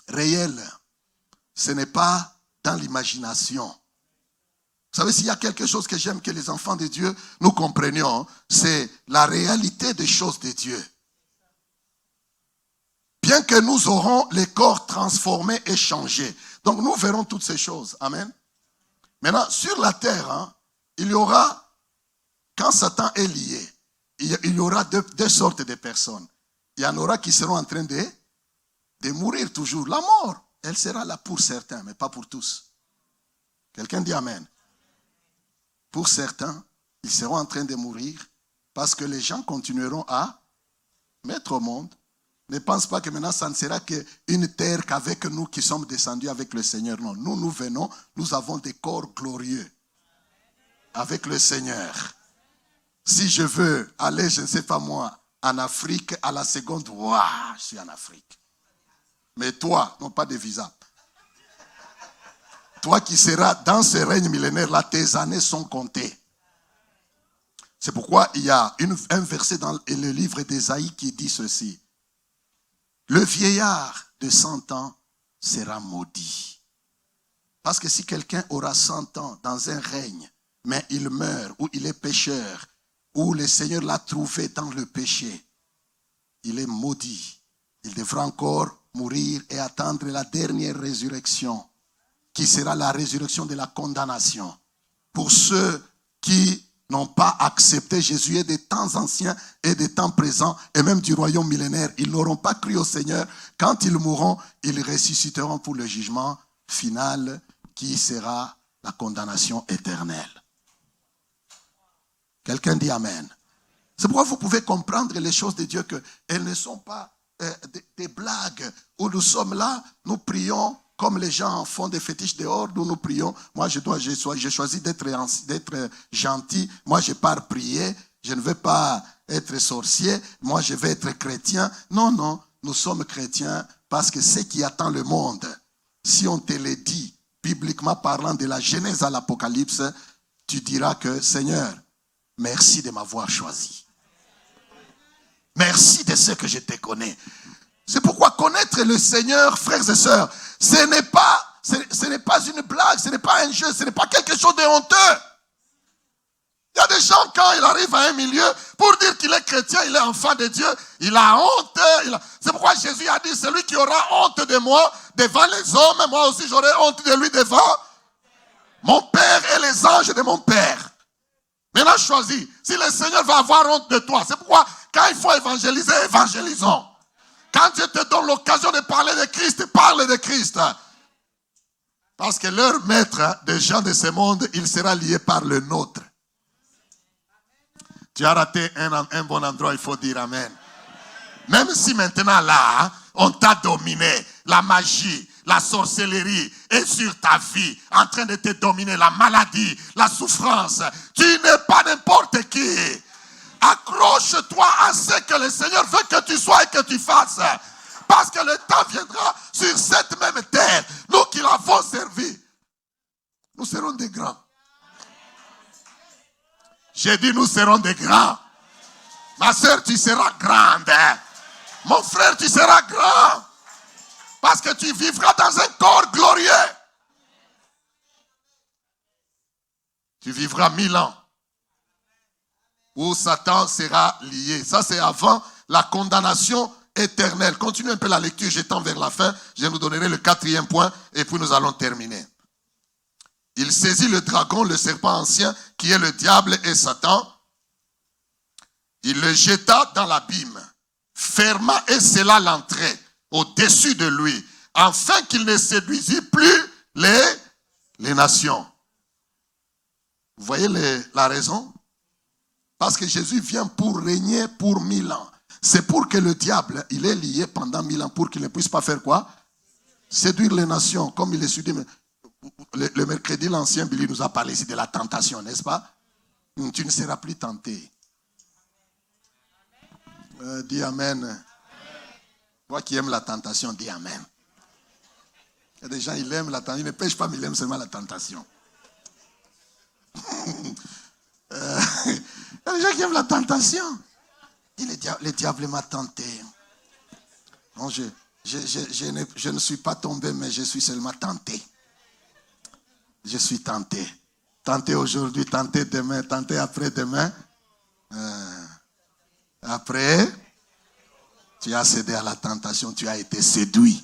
Réel. Ce n'est pas dans l'imagination. Vous savez, s'il y a quelque chose que j'aime que les enfants de Dieu, nous comprenions, c'est la réalité des choses de Dieu. Bien que nous aurons les corps transformés et changés. Donc nous verrons toutes ces choses. Amen. Maintenant, sur la terre, il y aura, quand Satan est lié, il y aura deux sortes de personnes. Il y en aura qui seront en train de mourir toujours. La mort, elle sera là pour certains, mais pas pour tous. Quelqu'un dit Amen. Pour certains, ils seront en train de mourir parce que les gens continueront à mettre au monde. Ne pense pas que maintenant, ça ne sera qu'une terre qu'avec nous qui sommes descendus avec le Seigneur. Non, nous venons, nous avons des corps glorieux avec le Seigneur. Si je veux aller, je ne sais pas moi, en Afrique, à la seconde, waouh, je suis en Afrique. Mais toi, non pas de visa. Toi qui seras dans ce règne millénaire, là, tes années sont comptées. C'est pourquoi il y a un verset dans le livre d'Ésaïe qui dit ceci. Le vieillard de 100 ans sera maudit. Parce que si quelqu'un aura 100 ans dans un règne, mais il meurt, ou il est pécheur, ou le Seigneur l'a trouvé dans le péché, il est maudit. Il devra encore mourir et attendre la dernière résurrection, qui sera la résurrection de la condamnation. Pour ceux qui n'ont pas accepté Jésus et des temps anciens et des temps présents et même du royaume millénaire, ils n'auront pas cru au Seigneur. Quand ils mourront, ils ressusciteront pour le jugement final qui sera la condamnation éternelle. Quelqu'un dit Amen. C'est pourquoi vous pouvez comprendre les choses de Dieu qu'elles ne sont pas des blagues où nous sommes là, nous prions comme les gens font des fétiches dehors, nous prions. Moi, j'ai choisi d'être gentil. Moi, je pars prier. Je ne veux pas être sorcier. Moi, je vais être chrétien. Non, non. Nous sommes chrétiens parce que ce qui attend le monde, si on te le dit, bibliquement parlant, de la Genèse à l'Apocalypse, tu diras que, Seigneur, merci de m'avoir choisi. Merci de ce que je te connais. C'est pourquoi connaître le Seigneur, frères et sœurs, ce n'est pas une blague, ce n'est pas un jeu, ce n'est pas quelque chose de honteux. Il y a des gens, quand ils arrivent à un milieu, pour dire qu'il est chrétien, il est enfant de Dieu, il a honte. C'est pourquoi Jésus a dit, celui qui aura honte de moi devant les hommes, moi aussi j'aurai honte de lui devant mon Père et les anges de mon Père. Maintenant choisis, si le Seigneur va avoir honte de toi, c'est pourquoi quand il faut évangéliser, évangélisons. Quand Dieu te donne l'occasion de parler de Christ, parle de Christ. Parce que leur maître des gens de ce monde, il sera lié par le nôtre. Tu as raté un bon endroit, il faut dire Amen. Même si maintenant là, on t'a dominé, la magie, la sorcellerie est sur ta vie, en train de te dominer, la maladie, la souffrance. Tu n'es pas n'importe qui. Accroche-toi à ce que le Seigneur veut que tu sois et que tu fasses. Parce que le temps viendra sur cette même terre. Nous qui l'avons servi, nous serons des grands. J'ai dit nous serons des grands. Ma soeur, tu seras grande. Mon frère, tu seras grand. Parce que tu vivras dans un corps glorieux. Tu vivras 1000 ans. Où Satan sera lié. Ça, c'est avant la condamnation éternelle. Continue un peu la lecture, j'étends vers la fin. Je vous donnerai le 4e point et puis nous allons terminer. Il saisit le dragon, le serpent ancien, qui est le diable et Satan. Il le jeta dans l'abîme, ferma et scella l'entrée au-dessus de lui, afin qu'il ne séduisit plus les nations. Vous voyez la raison? Parce que Jésus vient pour régner pour 1000 ans. C'est pour que le diable, il est lié pendant 1000 ans pour qu'il ne puisse pas faire quoi? Séduire les nations, comme il est séduit. Le mercredi, l'ancien Billy nous a parlé ici de la tentation, n'est-ce pas? Tu ne seras plus tenté. Dis Amen. Toi qui aimes la tentation, dis Amen. Il y a des gens, ils aiment la tentation. Ils ne pêchent pas, mais ils aiment seulement la tentation. Il y a des gens qui aiment la tentation. Le diable m'a tenté. Non, je ne suis pas tombé, mais je suis seulement tenté. Je suis tenté. Tenté aujourd'hui, tenté demain, tenté après-demain. Après, tu as cédé à la tentation, tu as été séduit.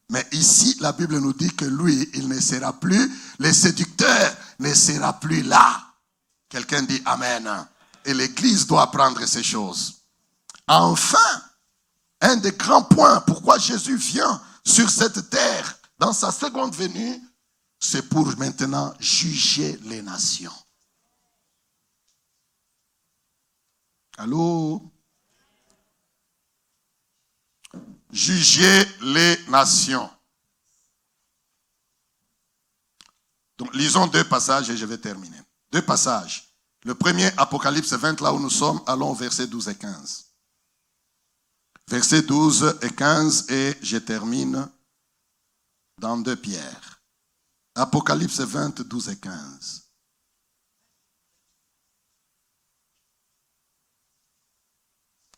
Mais ici, la Bible nous dit que lui, il ne sera plus, le séducteur ne sera plus là. Quelqu'un dit Amen. Et l'Église doit apprendre ces choses. Enfin, un des grands points, pourquoi Jésus vient sur cette terre, dans sa seconde venue, c'est pour maintenant juger les nations. Allô? Juger les nations. Donc, lisons 2 passages et je vais terminer. 2 passages. Le premier, Apocalypse 20, là où nous sommes, allons au verset 12 et 15. Versets 12 et 15 et je termine dans 2 Pierre. Apocalypse 20, 12 et 15.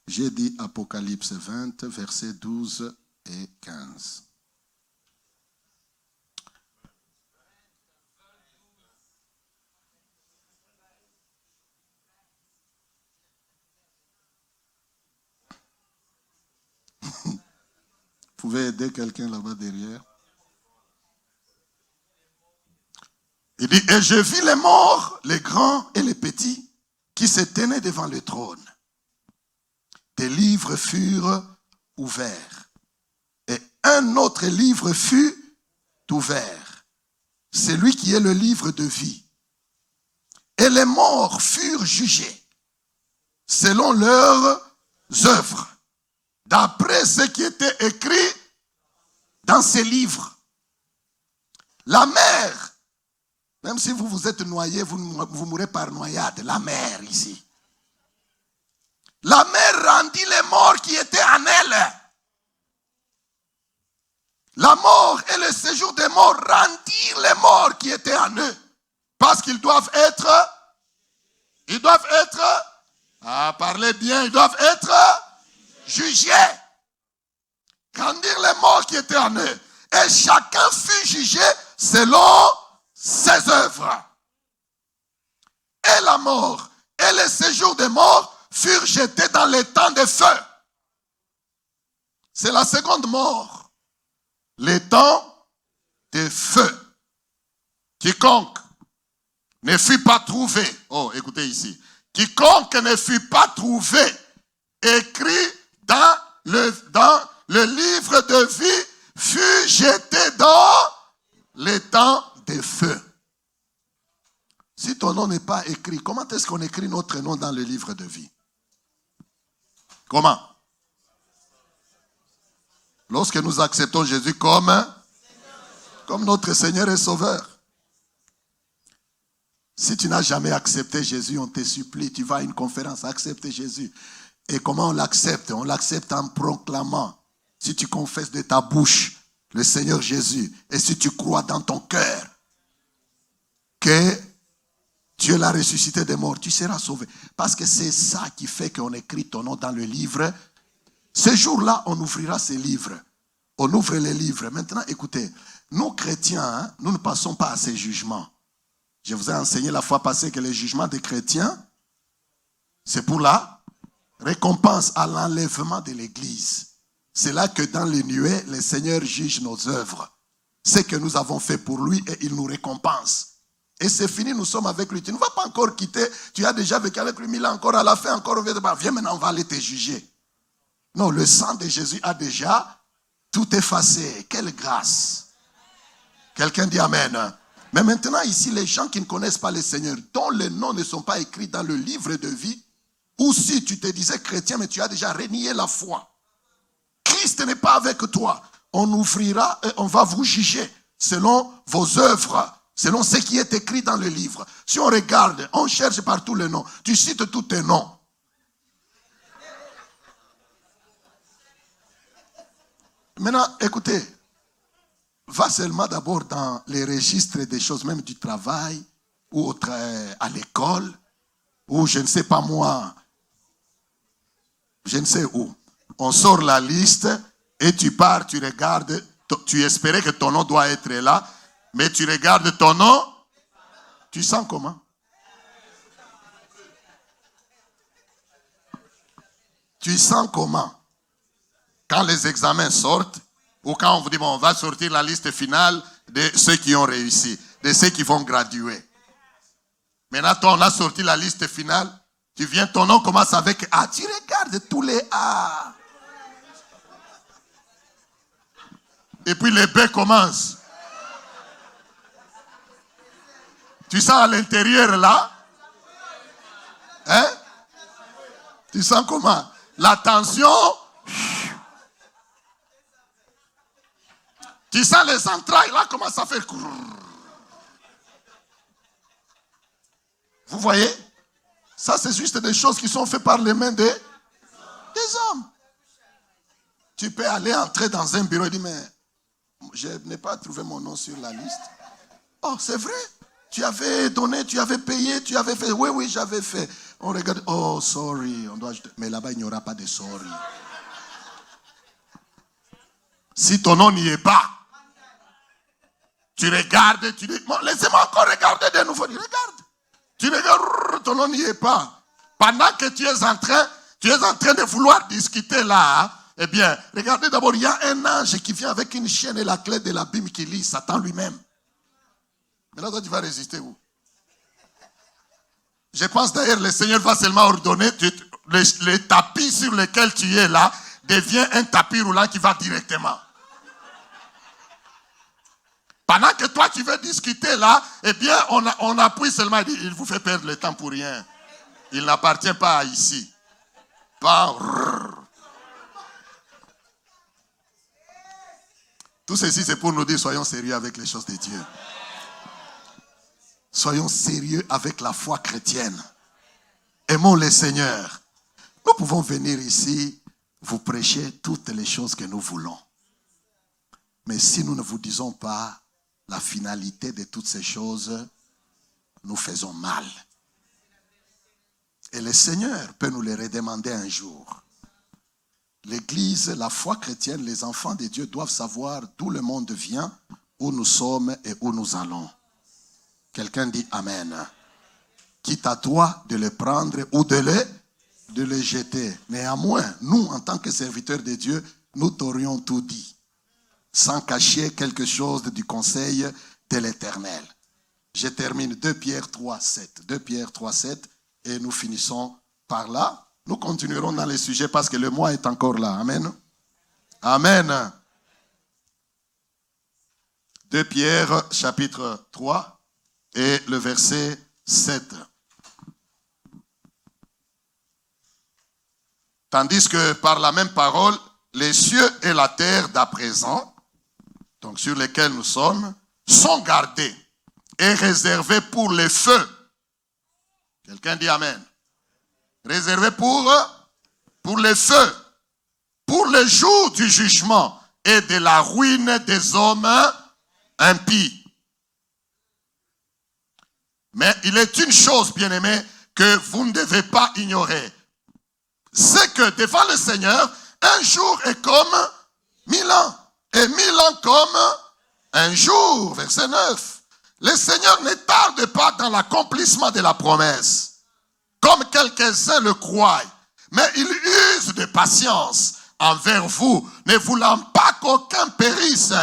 J'ai dit Apocalypse 20, versets 12 et 15. Vous pouvez aider quelqu'un là-bas derrière? Il dit, et je vis les morts, les grands et les petits, qui se tenaient devant le trône. Des livres furent ouverts. Et un autre livre fut ouvert. C'est lui qui est le livre de vie. Et les morts furent jugés selon leurs œuvres, d'après ce qui était écrit dans ces livres. La mer, même si vous êtes noyé, vous mourrez par noyade. La mer ici. La mer rendit les morts qui étaient en elle. La mort et le séjour des morts rendirent les morts qui étaient en eux. Parce qu'ils doivent être, parlez bien, ils doivent être jugés. Rendirent les morts qui étaient en eux. Et chacun fut jugé selon ses œuvres. Et la mort et le séjour des morts furent jetés dans les temps de feu. C'est la seconde mort. Les temps de feu. Quiconque ne fut pas trouvé. Oh, écoutez ici. Quiconque ne fut pas trouvé écrit dans le livre de vie fut jeté dans les temps de feu. Si ton nom n'est pas écrit, comment est-ce qu'on écrit notre nom dans le livre de vie? Comment? Lorsque nous acceptons Jésus comme notre Seigneur et Sauveur. Si tu n'as jamais accepté Jésus, on te supplie, tu vas à une conférence, accepte Jésus. Et comment on l'accepte? On l'accepte en proclamant. Si tu confesses de ta bouche le Seigneur Jésus, et si tu crois dans ton cœur que Dieu l'a ressuscité des morts, tu seras sauvé. Parce que c'est ça qui fait qu'on écrit ton nom dans le livre. Ce jour-là, on ouvrira ces livres. On ouvre les livres. Maintenant, écoutez, nous chrétiens, nous ne passons pas à ces jugements. Je vous ai enseigné la fois passée que les jugements des chrétiens, c'est pour la récompense à l'enlèvement de l'Église. C'est là que dans les nuées, le Seigneur juge nos œuvres. Ce que nous avons fait pour lui et il nous récompense. Et c'est fini, nous sommes avec lui. Tu ne vas pas encore quitter. Tu as déjà vécu avec lui 1000 ans, encore à la fin, encore. Viens maintenant, on va aller te juger. Non, le sang de Jésus a déjà tout effacé. Quelle grâce. Quelqu'un dit Amen. Mais maintenant, ici, les gens qui ne connaissent pas le Seigneur, dont les noms ne sont pas écrits dans le livre de vie, ou si tu te disais chrétien, mais tu as déjà renié la foi. Christ n'est pas avec toi. On ouvrira et on va vous juger selon vos œuvres, selon ce qui est écrit dans le livre. Si on regarde, on cherche partout les noms. Tu cites tous tes noms. Maintenant, écoutez, va seulement d'abord dans les registres des choses, même du travail, ou à l'école, ou je ne sais pas moi, je ne sais où. On sort la liste et tu pars, tu regardes, tu espérais que ton nom doit être là, mais tu regardes ton nom, tu sens comment? Tu sens comment? Quand les examens sortent, ou quand on vous dit, bon, on va sortir la liste finale de ceux qui ont réussi, de ceux qui vont graduer. Maintenant, toi, on a sorti la liste finale, tu viens, ton nom commence avec A. Tu regardes tous les A. Et puis les B commencent. Tu sens à l'intérieur là? Hein? Tu sens comment? La tension. Tu sens les entrailles là commencent à faire. Vous voyez? Ça c'est juste des choses qui sont faites par les mains des hommes. Tu peux aller entrer dans un bureau et dire mais je n'ai pas trouvé mon nom sur la liste. Oh, c'est vrai. Tu avais donné, tu avais payé, tu avais fait. Oui, j'avais fait. On regarde. Oh, sorry. On doit... Mais là-bas, il n'y aura pas de sorry. Si ton nom n'y est pas, tu regardes, tu dis, bon, laissez-moi encore regarder de nouveau. Regarde. Tu regardes, ton nom n'y est pas. Pendant que tu es en train de vouloir discuter là, eh bien, regardez d'abord, il y a un ange qui vient avec une chaîne et la clé de l'abîme qui lit Satan lui-même. Mais là, toi, tu vas résister où? Je pense d'ailleurs, le Seigneur va seulement ordonner, le tapis sur lequel tu es là, devient un tapis roulant qui va directement. Pendant que toi, tu veux discuter là, eh bien, on appuie seulement, il vous fait perdre le temps pour rien. Il n'appartient pas à ici. Pas... Tout ceci, c'est pour nous dire, soyons sérieux avec les choses de Dieu. Soyons sérieux avec la foi chrétienne. Aimons le Seigneur. Nous pouvons venir ici, vous prêcher toutes les choses que nous voulons. Mais si nous ne vous disons pas la finalité de toutes ces choses, nous faisons mal. Et le Seigneur peut nous les redemander un jour. L'Église, la foi chrétienne, les enfants de Dieu doivent savoir d'où le monde vient, où nous sommes et où nous allons. Quelqu'un dit Amen. Quitte à toi de le prendre ou de le jeter. Néanmoins, nous, en tant que serviteurs de Dieu, nous t'aurions tout dit, sans cacher quelque chose du conseil de l'Éternel. Je termine 2 Pierre 3, 7. 2 Pierre 3, 7 et nous finissons par là. Nous continuerons dans les sujets parce que le mois est encore là. Amen. Amen. 2 Pierre chapitre 3 et le verset 7. Tandis que par la même parole, les cieux et la terre d'à présent, donc sur lesquels nous sommes, sont gardés et réservés pour les feux. Quelqu'un dit Amen. Réservés pour les feux, pour le jour du jugement et de la ruine des hommes impies. Mais il est une chose, bien-aimés, que vous ne devez pas ignorer. C'est que devant le Seigneur, un jour est comme 1000 ans. Et 1000 ans comme un jour. Verset 9. Le Seigneur ne tarde pas dans l'accomplissement de la promesse, comme quelques-uns le croient. Mais il use de patience envers vous, ne voulant pas qu'aucun périsse,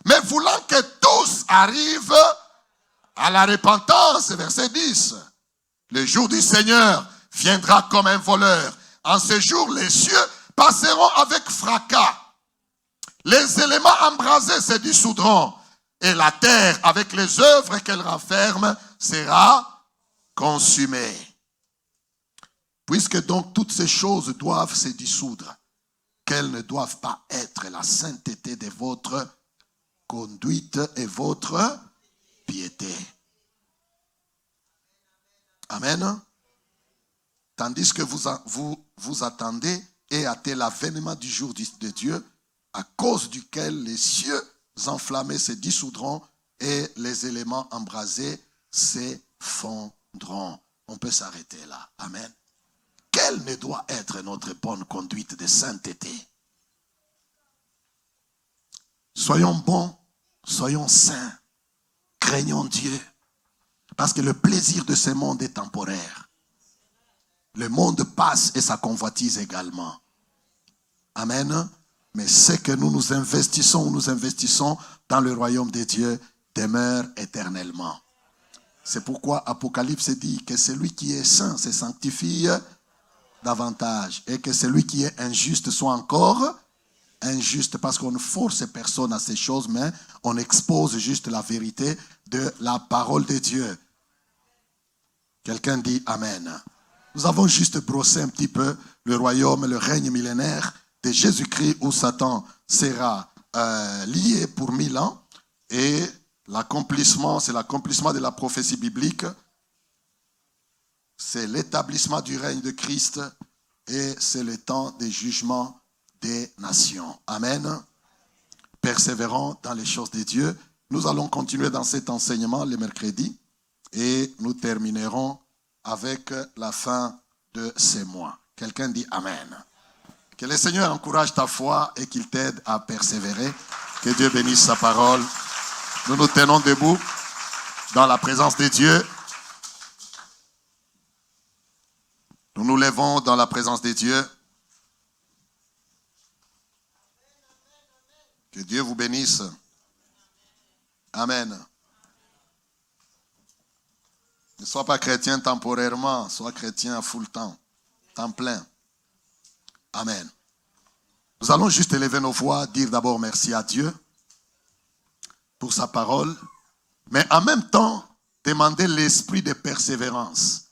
mais voulant que tous arrivent à la repentance. Verset 10. Le jour du Seigneur viendra comme un voleur. En ce jour, les cieux passeront avec fracas. Les éléments embrasés se dissoudront. Et la terre, avec les œuvres qu'elle renferme, sera consumée. Puisque donc toutes ces choses doivent se dissoudre, quelles ne doivent pas être la sainteté de votre conduite et votre piété. Amen. Tandis que vous attendez et hâtez l'avènement du jour de Dieu, à cause duquel les cieux enflammés se dissoudront et les éléments embrasés s'effondreront. On peut s'arrêter là. Amen. Quelle ne doit être notre bonne conduite de sainteté? Soyons bons, soyons saints, craignons Dieu, parce que le plaisir de ce monde est temporaire. Le monde passe et sa convoitise également. Amen. Mais ce que nous investissons dans le royaume de Dieu demeure éternellement. C'est pourquoi Apocalypse dit que celui qui est saint se sanctifie davantage et que celui qui est injuste soit encore injuste, parce qu'on ne force personne à ces choses, mais on expose juste la vérité de la parole de Dieu. Quelqu'un dit Amen. Nous avons juste brossé un petit peu le royaume, le règne millénaire de Jésus-Christ où Satan sera lié pour 1000 ans et l'accomplissement, c'est l'accomplissement de la prophétie biblique, c'est l'établissement du règne de Christ et c'est le temps des jugements des nations. Amen. Persévérons dans les choses de Dieu. Nous allons continuer dans cet enseignement le mercredi et nous terminerons avec la fin de ces mois. Quelqu'un dit Amen. Que le Seigneur encourage ta foi et qu'il t'aide à persévérer. Que Dieu bénisse sa parole. Nous nous tenons debout dans la présence de Dieu. Nous nous levons dans la présence de Dieu. Que Dieu vous bénisse. Amen. Ne sois pas chrétien temporairement, sois chrétien à full temps plein. Amen. Nous allons juste élever nos voix, dire d'abord merci à Dieu pour sa parole, mais en même temps, demander l'esprit de persévérance.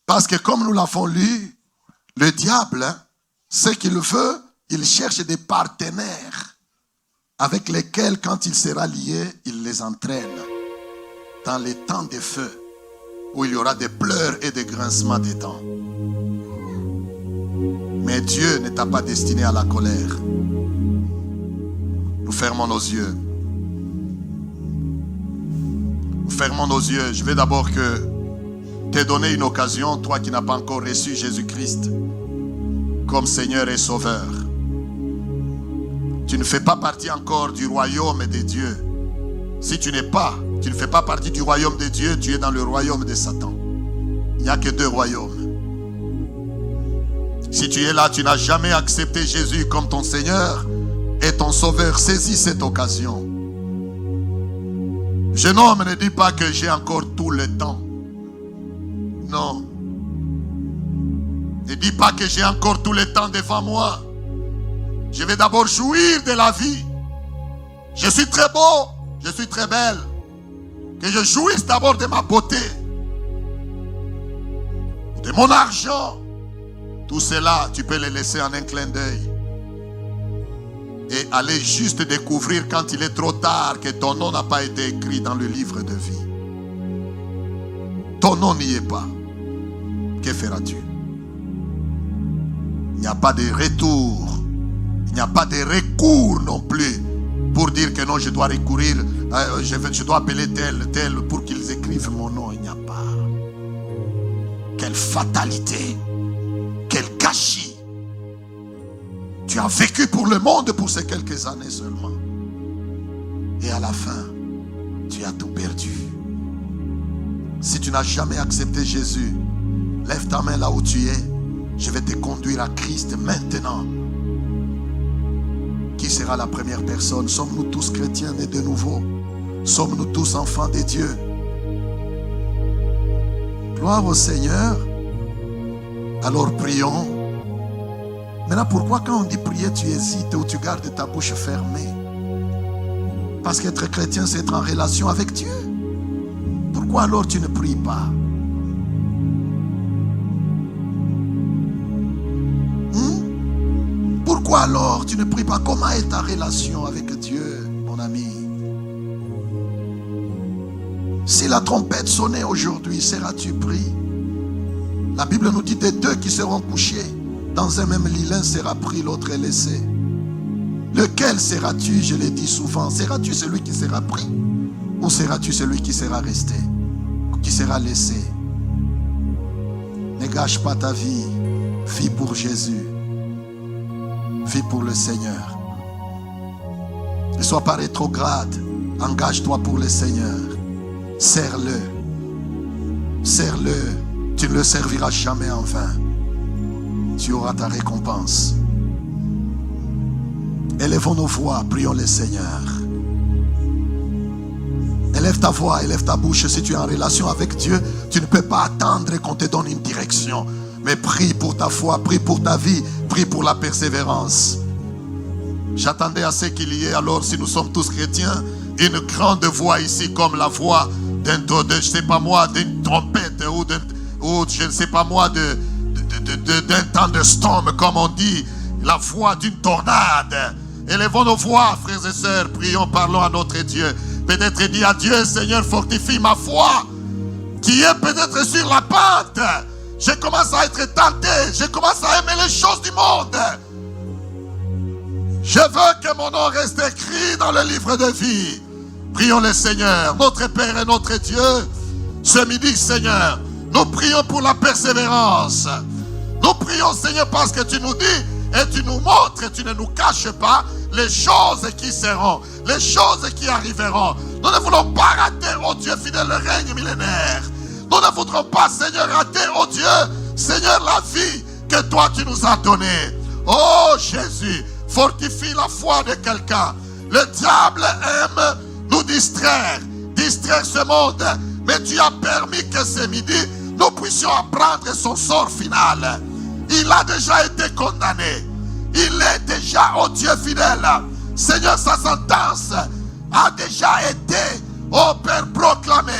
Parce que comme nous l'avons lu, le diable, ce qu'il veut, il cherche des partenaires avec lesquels, quand il sera lié, il les entraîne dans les temps de feu, où il y aura des pleurs et des grincements des dents. Mais Dieu ne t'a pas destiné à la colère. Nous fermons nos yeux. Nous fermons nos yeux. Je vais d'abord te donner une occasion, toi qui n'as pas encore reçu Jésus-Christ comme Seigneur et Sauveur. Tu ne fais pas partie encore du royaume de Dieu. Si tu ne fais pas partie du royaume de Dieu, tu es dans le royaume de Satan. Il n'y a que deux royaumes. Si tu es là, tu n'as jamais accepté Jésus comme ton Seigneur et ton Sauveur, saisis cette occasion. Jeune homme, ne dis pas que j'ai encore tout le temps. Non. Ne dis pas que j'ai encore tout le temps devant moi. Je vais d'abord jouir de la vie. Je suis très beau, je suis très belle. Que je jouisse d'abord de ma beauté, de mon argent. Tout cela, tu peux le laisser en un clin d'œil. Et aller juste découvrir quand il est trop tard que ton nom n'a pas été écrit dans le livre de vie. Ton nom n'y est pas. Que feras-tu? Il n'y a pas de retour. Il n'y a pas de recours non plus pour dire que non, je dois recourir, je dois appeler tel pour qu'ils écrivent mon nom. Il n'y a pas. Quelle fatalité. Quel gâchis. Tu as vécu pour le monde pour ces quelques années seulement. Et à la fin, tu as tout perdu. Si tu n'as jamais accepté Jésus, lève ta main là où tu es. Je vais te conduire à Christ maintenant. Qui sera la première personne? Sommes-nous tous chrétiens nés de nouveau? Sommes-nous tous enfants de Dieu? Gloire au Seigneur. Alors prions. Maintenant, pourquoi quand on dit prier, tu hésites ou tu gardes ta bouche fermée? Parce qu'être chrétien, c'est être en relation avec Dieu. Pourquoi alors tu ne pries pas? Pourquoi alors tu ne pries pas? Comment est ta relation avec Dieu, mon ami? Si la trompette sonnait aujourd'hui, seras-tu pris? La Bible nous dit des deux qui seront couchés dans un même lit, l'un sera pris, l'autre est laissé. Lequel seras-tu? Je l'ai dit souvent. Seras-tu celui qui sera pris? Ou seras-tu celui qui sera resté? Qui sera laissé? Ne gâche pas ta vie. Vis pour Jésus. Vis pour le Seigneur. Ne sois pas rétrograde. Engage-toi pour le Seigneur. Sers-le. Sers-le. Tu ne le serviras jamais en vain. Tu auras ta récompense. Élevons nos voix, prions le Seigneur. Élève ta voix, élève ta bouche. Si tu es en relation avec Dieu, tu ne peux pas attendre qu'on te donne une direction. Mais prie pour ta foi, prie pour ta vie, prie pour la persévérance. J'attendais à ce qu'il y ait, alors si nous sommes tous chrétiens, une grande voix ici comme la voix d'un trompette ou je ne sais pas moi, d'un thunderstorm, comme on dit, la voix d'une tornade. Élevons nos voix, frères et sœurs, prions, parlons à notre Dieu. Peut-être dit à Dieu, Seigneur, fortifie ma foi, qui est peut-être sur la pente. Je commence à être tenté, je commence à aimer les choses du monde. Je veux que mon nom reste écrit dans le livre de vie. Prions le Seigneur, notre Père et notre Dieu. Ce midi, Seigneur, nous prions pour la persévérance. Nous prions, Seigneur, parce que tu nous dis et tu nous montres et tu ne nous caches pas les choses qui seront, les choses qui arriveront. Nous ne voulons pas rater, oh Dieu fidèle, le règne millénaire. Nous ne voudrons pas, Seigneur, rater, oh Dieu, Seigneur, la vie que toi tu nous as donnée. Oh Jésus, fortifie la foi de quelqu'un. Le diable aime nous distraire ce monde. Mais tu as permis que ce midi, nous puissions apprendre son sort final. Il a déjà été condamné. Il est déjà, oh Dieu fidèle. Seigneur, sa sentence a déjà été, oh Père, proclamée.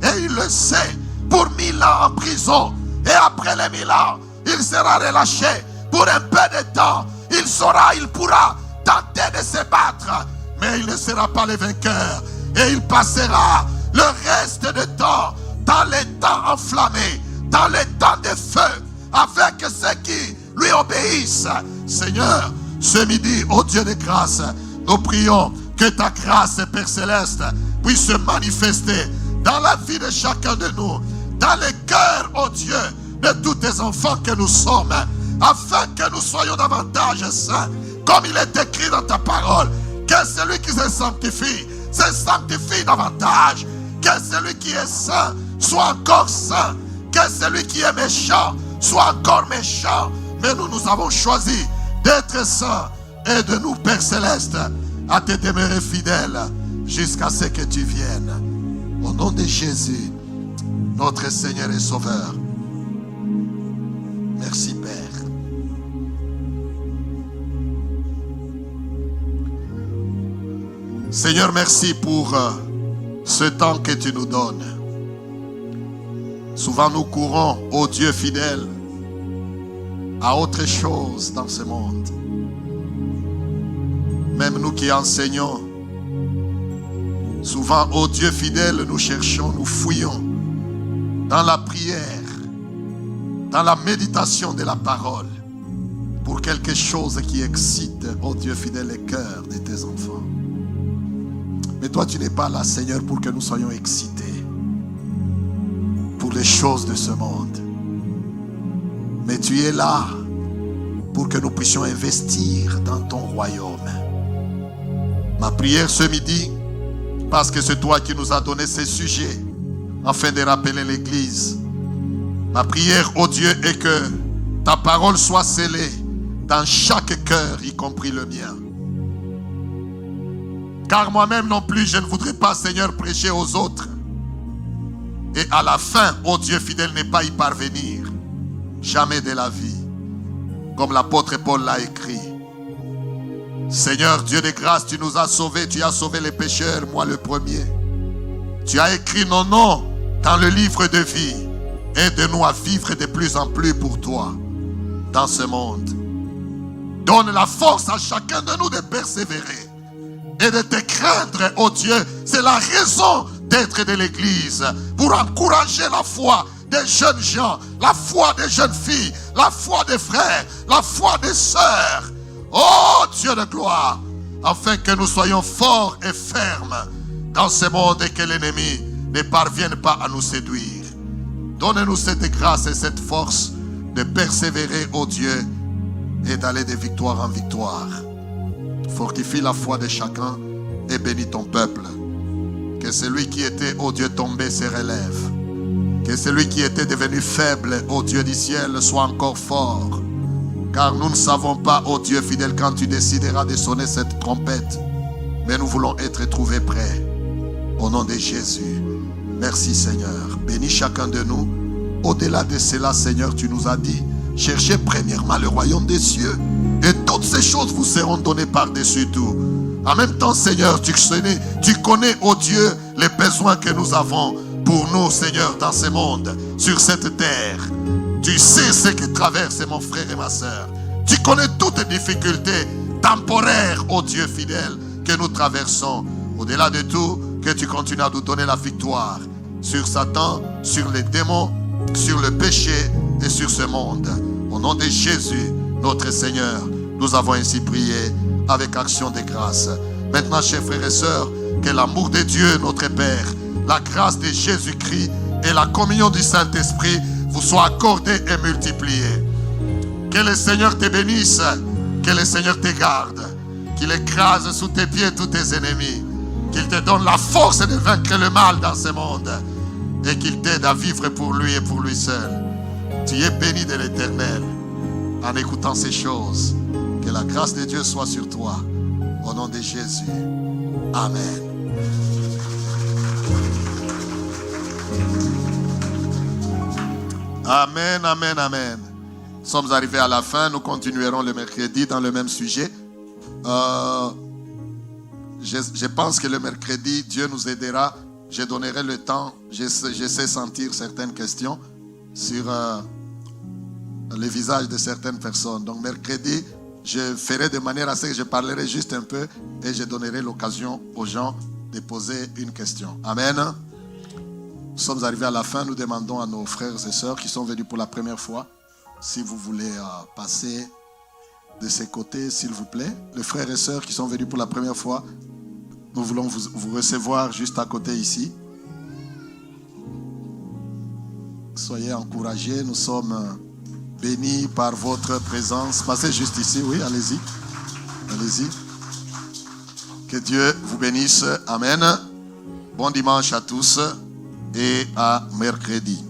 Et il le sait, pour 1000 ans en prison. Et après les 1000 ans, il sera relâché pour un peu de temps. Il pourra tenter de se battre. Mais il ne sera pas le vainqueur. Et il passera le reste de temps dans les temps enflammés, dans les temps de feu, avec ceux qui lui obéissent. Seigneur, ce midi, ô Dieu de grâce, Nous prions que ta grâce, Père Céleste, puisse se manifester dans la vie de chacun de nous, dans les cœurs, oh Dieu, de tous tes enfants que nous sommes, afin que nous soyons davantage saints, comme il est écrit dans ta parole, que celui qui se sanctifie davantage, que celui qui est saint soit encore saint, que celui qui est méchant soit encore méchant. Mais nous avons choisi d'être saints et de nous, Père Céleste, à te demeurer fidèles jusqu'à ce que tu viennes. Au nom de Jésus, notre Seigneur et Sauveur. Merci, Père. Seigneur, merci pour ce temps que tu nous donnes. Souvent nous courons, ô Dieu fidèle, à autre chose dans ce monde. Même nous qui enseignons, souvent, ô Dieu fidèle, nous cherchons, nous fouillons dans la prière, dans la méditation de la parole, pour quelque chose qui excite, ô Dieu fidèle, les cœurs de tes enfants. Mais toi, tu n'es pas là, Seigneur, pour que nous soyons excités pour les choses de ce monde. Mais tu es là pour que nous puissions investir dans ton royaume. Ma prière ce midi, parce que c'est toi qui nous as donné ces sujets, afin de rappeler l'Église. Ma prière, ô Dieu, est que ta parole soit scellée dans chaque cœur, y compris le mien. Car moi-même non plus, je ne voudrais pas, Seigneur, prêcher aux autres. Et à la fin, ô Dieu fidèle, ne pas y parvenir. Jamais de la vie. Comme l'apôtre Paul l'a écrit. Seigneur, Dieu de grâce, tu nous as sauvés. Tu as sauvé les pécheurs, moi le premier. Tu as écrit nos noms dans le livre de vie. Aide-nous à vivre de plus en plus pour toi dans ce monde. Donne la force à chacun de nous de persévérer et de te craindre, oh Dieu. C'est la raison d'être de l'Église, pour encourager la foi des jeunes gens, la foi des jeunes filles, la foi des frères, la foi des sœurs. Oh Dieu de gloire, afin que nous soyons forts et fermes dans ce monde et que l'ennemi ne parvienne pas à nous séduire. Donne-nous cette grâce et cette force de persévérer, ô Dieu, et d'aller de victoire en victoire. Fortifie la foi de chacun et bénis ton peuple. Que celui qui était, ô Dieu, tombé se relève. Que celui qui était devenu faible, ô Dieu du ciel, soit encore fort. Car nous ne savons pas, ô Dieu fidèle, quand tu décideras de sonner cette trompette. Mais nous voulons être trouvés prêts. Au nom de Jésus. Merci Seigneur. Bénis chacun de nous. Au-delà de cela, Seigneur, tu nous as dit, cherchez premièrement le royaume des cieux. Et toutes ces choses vous seront données par-dessus tout. En même temps, Seigneur, tu connais, ô Dieu, les besoins que nous avons pour nous, Seigneur, dans ce monde, sur cette terre. Tu sais ce que traverse mon frère et ma soeur. Tu connais toutes les difficultés temporaires, ô Dieu fidèle, que nous traversons. Au-delà de tout, que tu continues à nous donner la victoire sur Satan, sur les démons, sur le péché et sur ce monde. Au nom de Jésus, notre Seigneur, nous avons ainsi prié avec action de grâce. Maintenant, chers frères et sœurs, que l'amour de Dieu, notre Père, la grâce de Jésus-Christ et la communion du Saint-Esprit vous soient accordées et multipliées. Que le Seigneur te bénisse, que le Seigneur te garde, qu'il écrase sous tes pieds tous tes ennemis, qu'il te donne la force de vaincre le mal dans ce monde et qu'il t'aide à vivre pour lui et pour lui seul. Tu es béni de l'Éternel en écoutant ces choses. Que la grâce de Dieu soit sur toi. Au nom de Jésus. Amen. Amen, amen, amen. Nous sommes arrivés à la fin. Nous continuerons le mercredi dans le même sujet. Je pense que le mercredi, Dieu nous aidera. Je donnerai le temps. Je sais sentir certaines questions sur les visages de certaines personnes. Donc mercredi, je ferai de manière à ce que je parlerai juste un peu et je donnerai l'occasion aux gens de poser une question. Amen. Nous sommes arrivés à la fin. Nous demandons à nos frères et sœurs qui sont venus pour la première fois, si vous voulez passer de ces côtés, s'il vous plaît. Les frères et sœurs qui sont venus pour la première fois, nous voulons vous recevoir juste à côté ici. Soyez encouragés, nous sommes bénis par votre présence. Passez juste ici, oui, allez-y. Allez-y. Que Dieu vous bénisse. Amen. Bon dimanche à tous et à mercredi.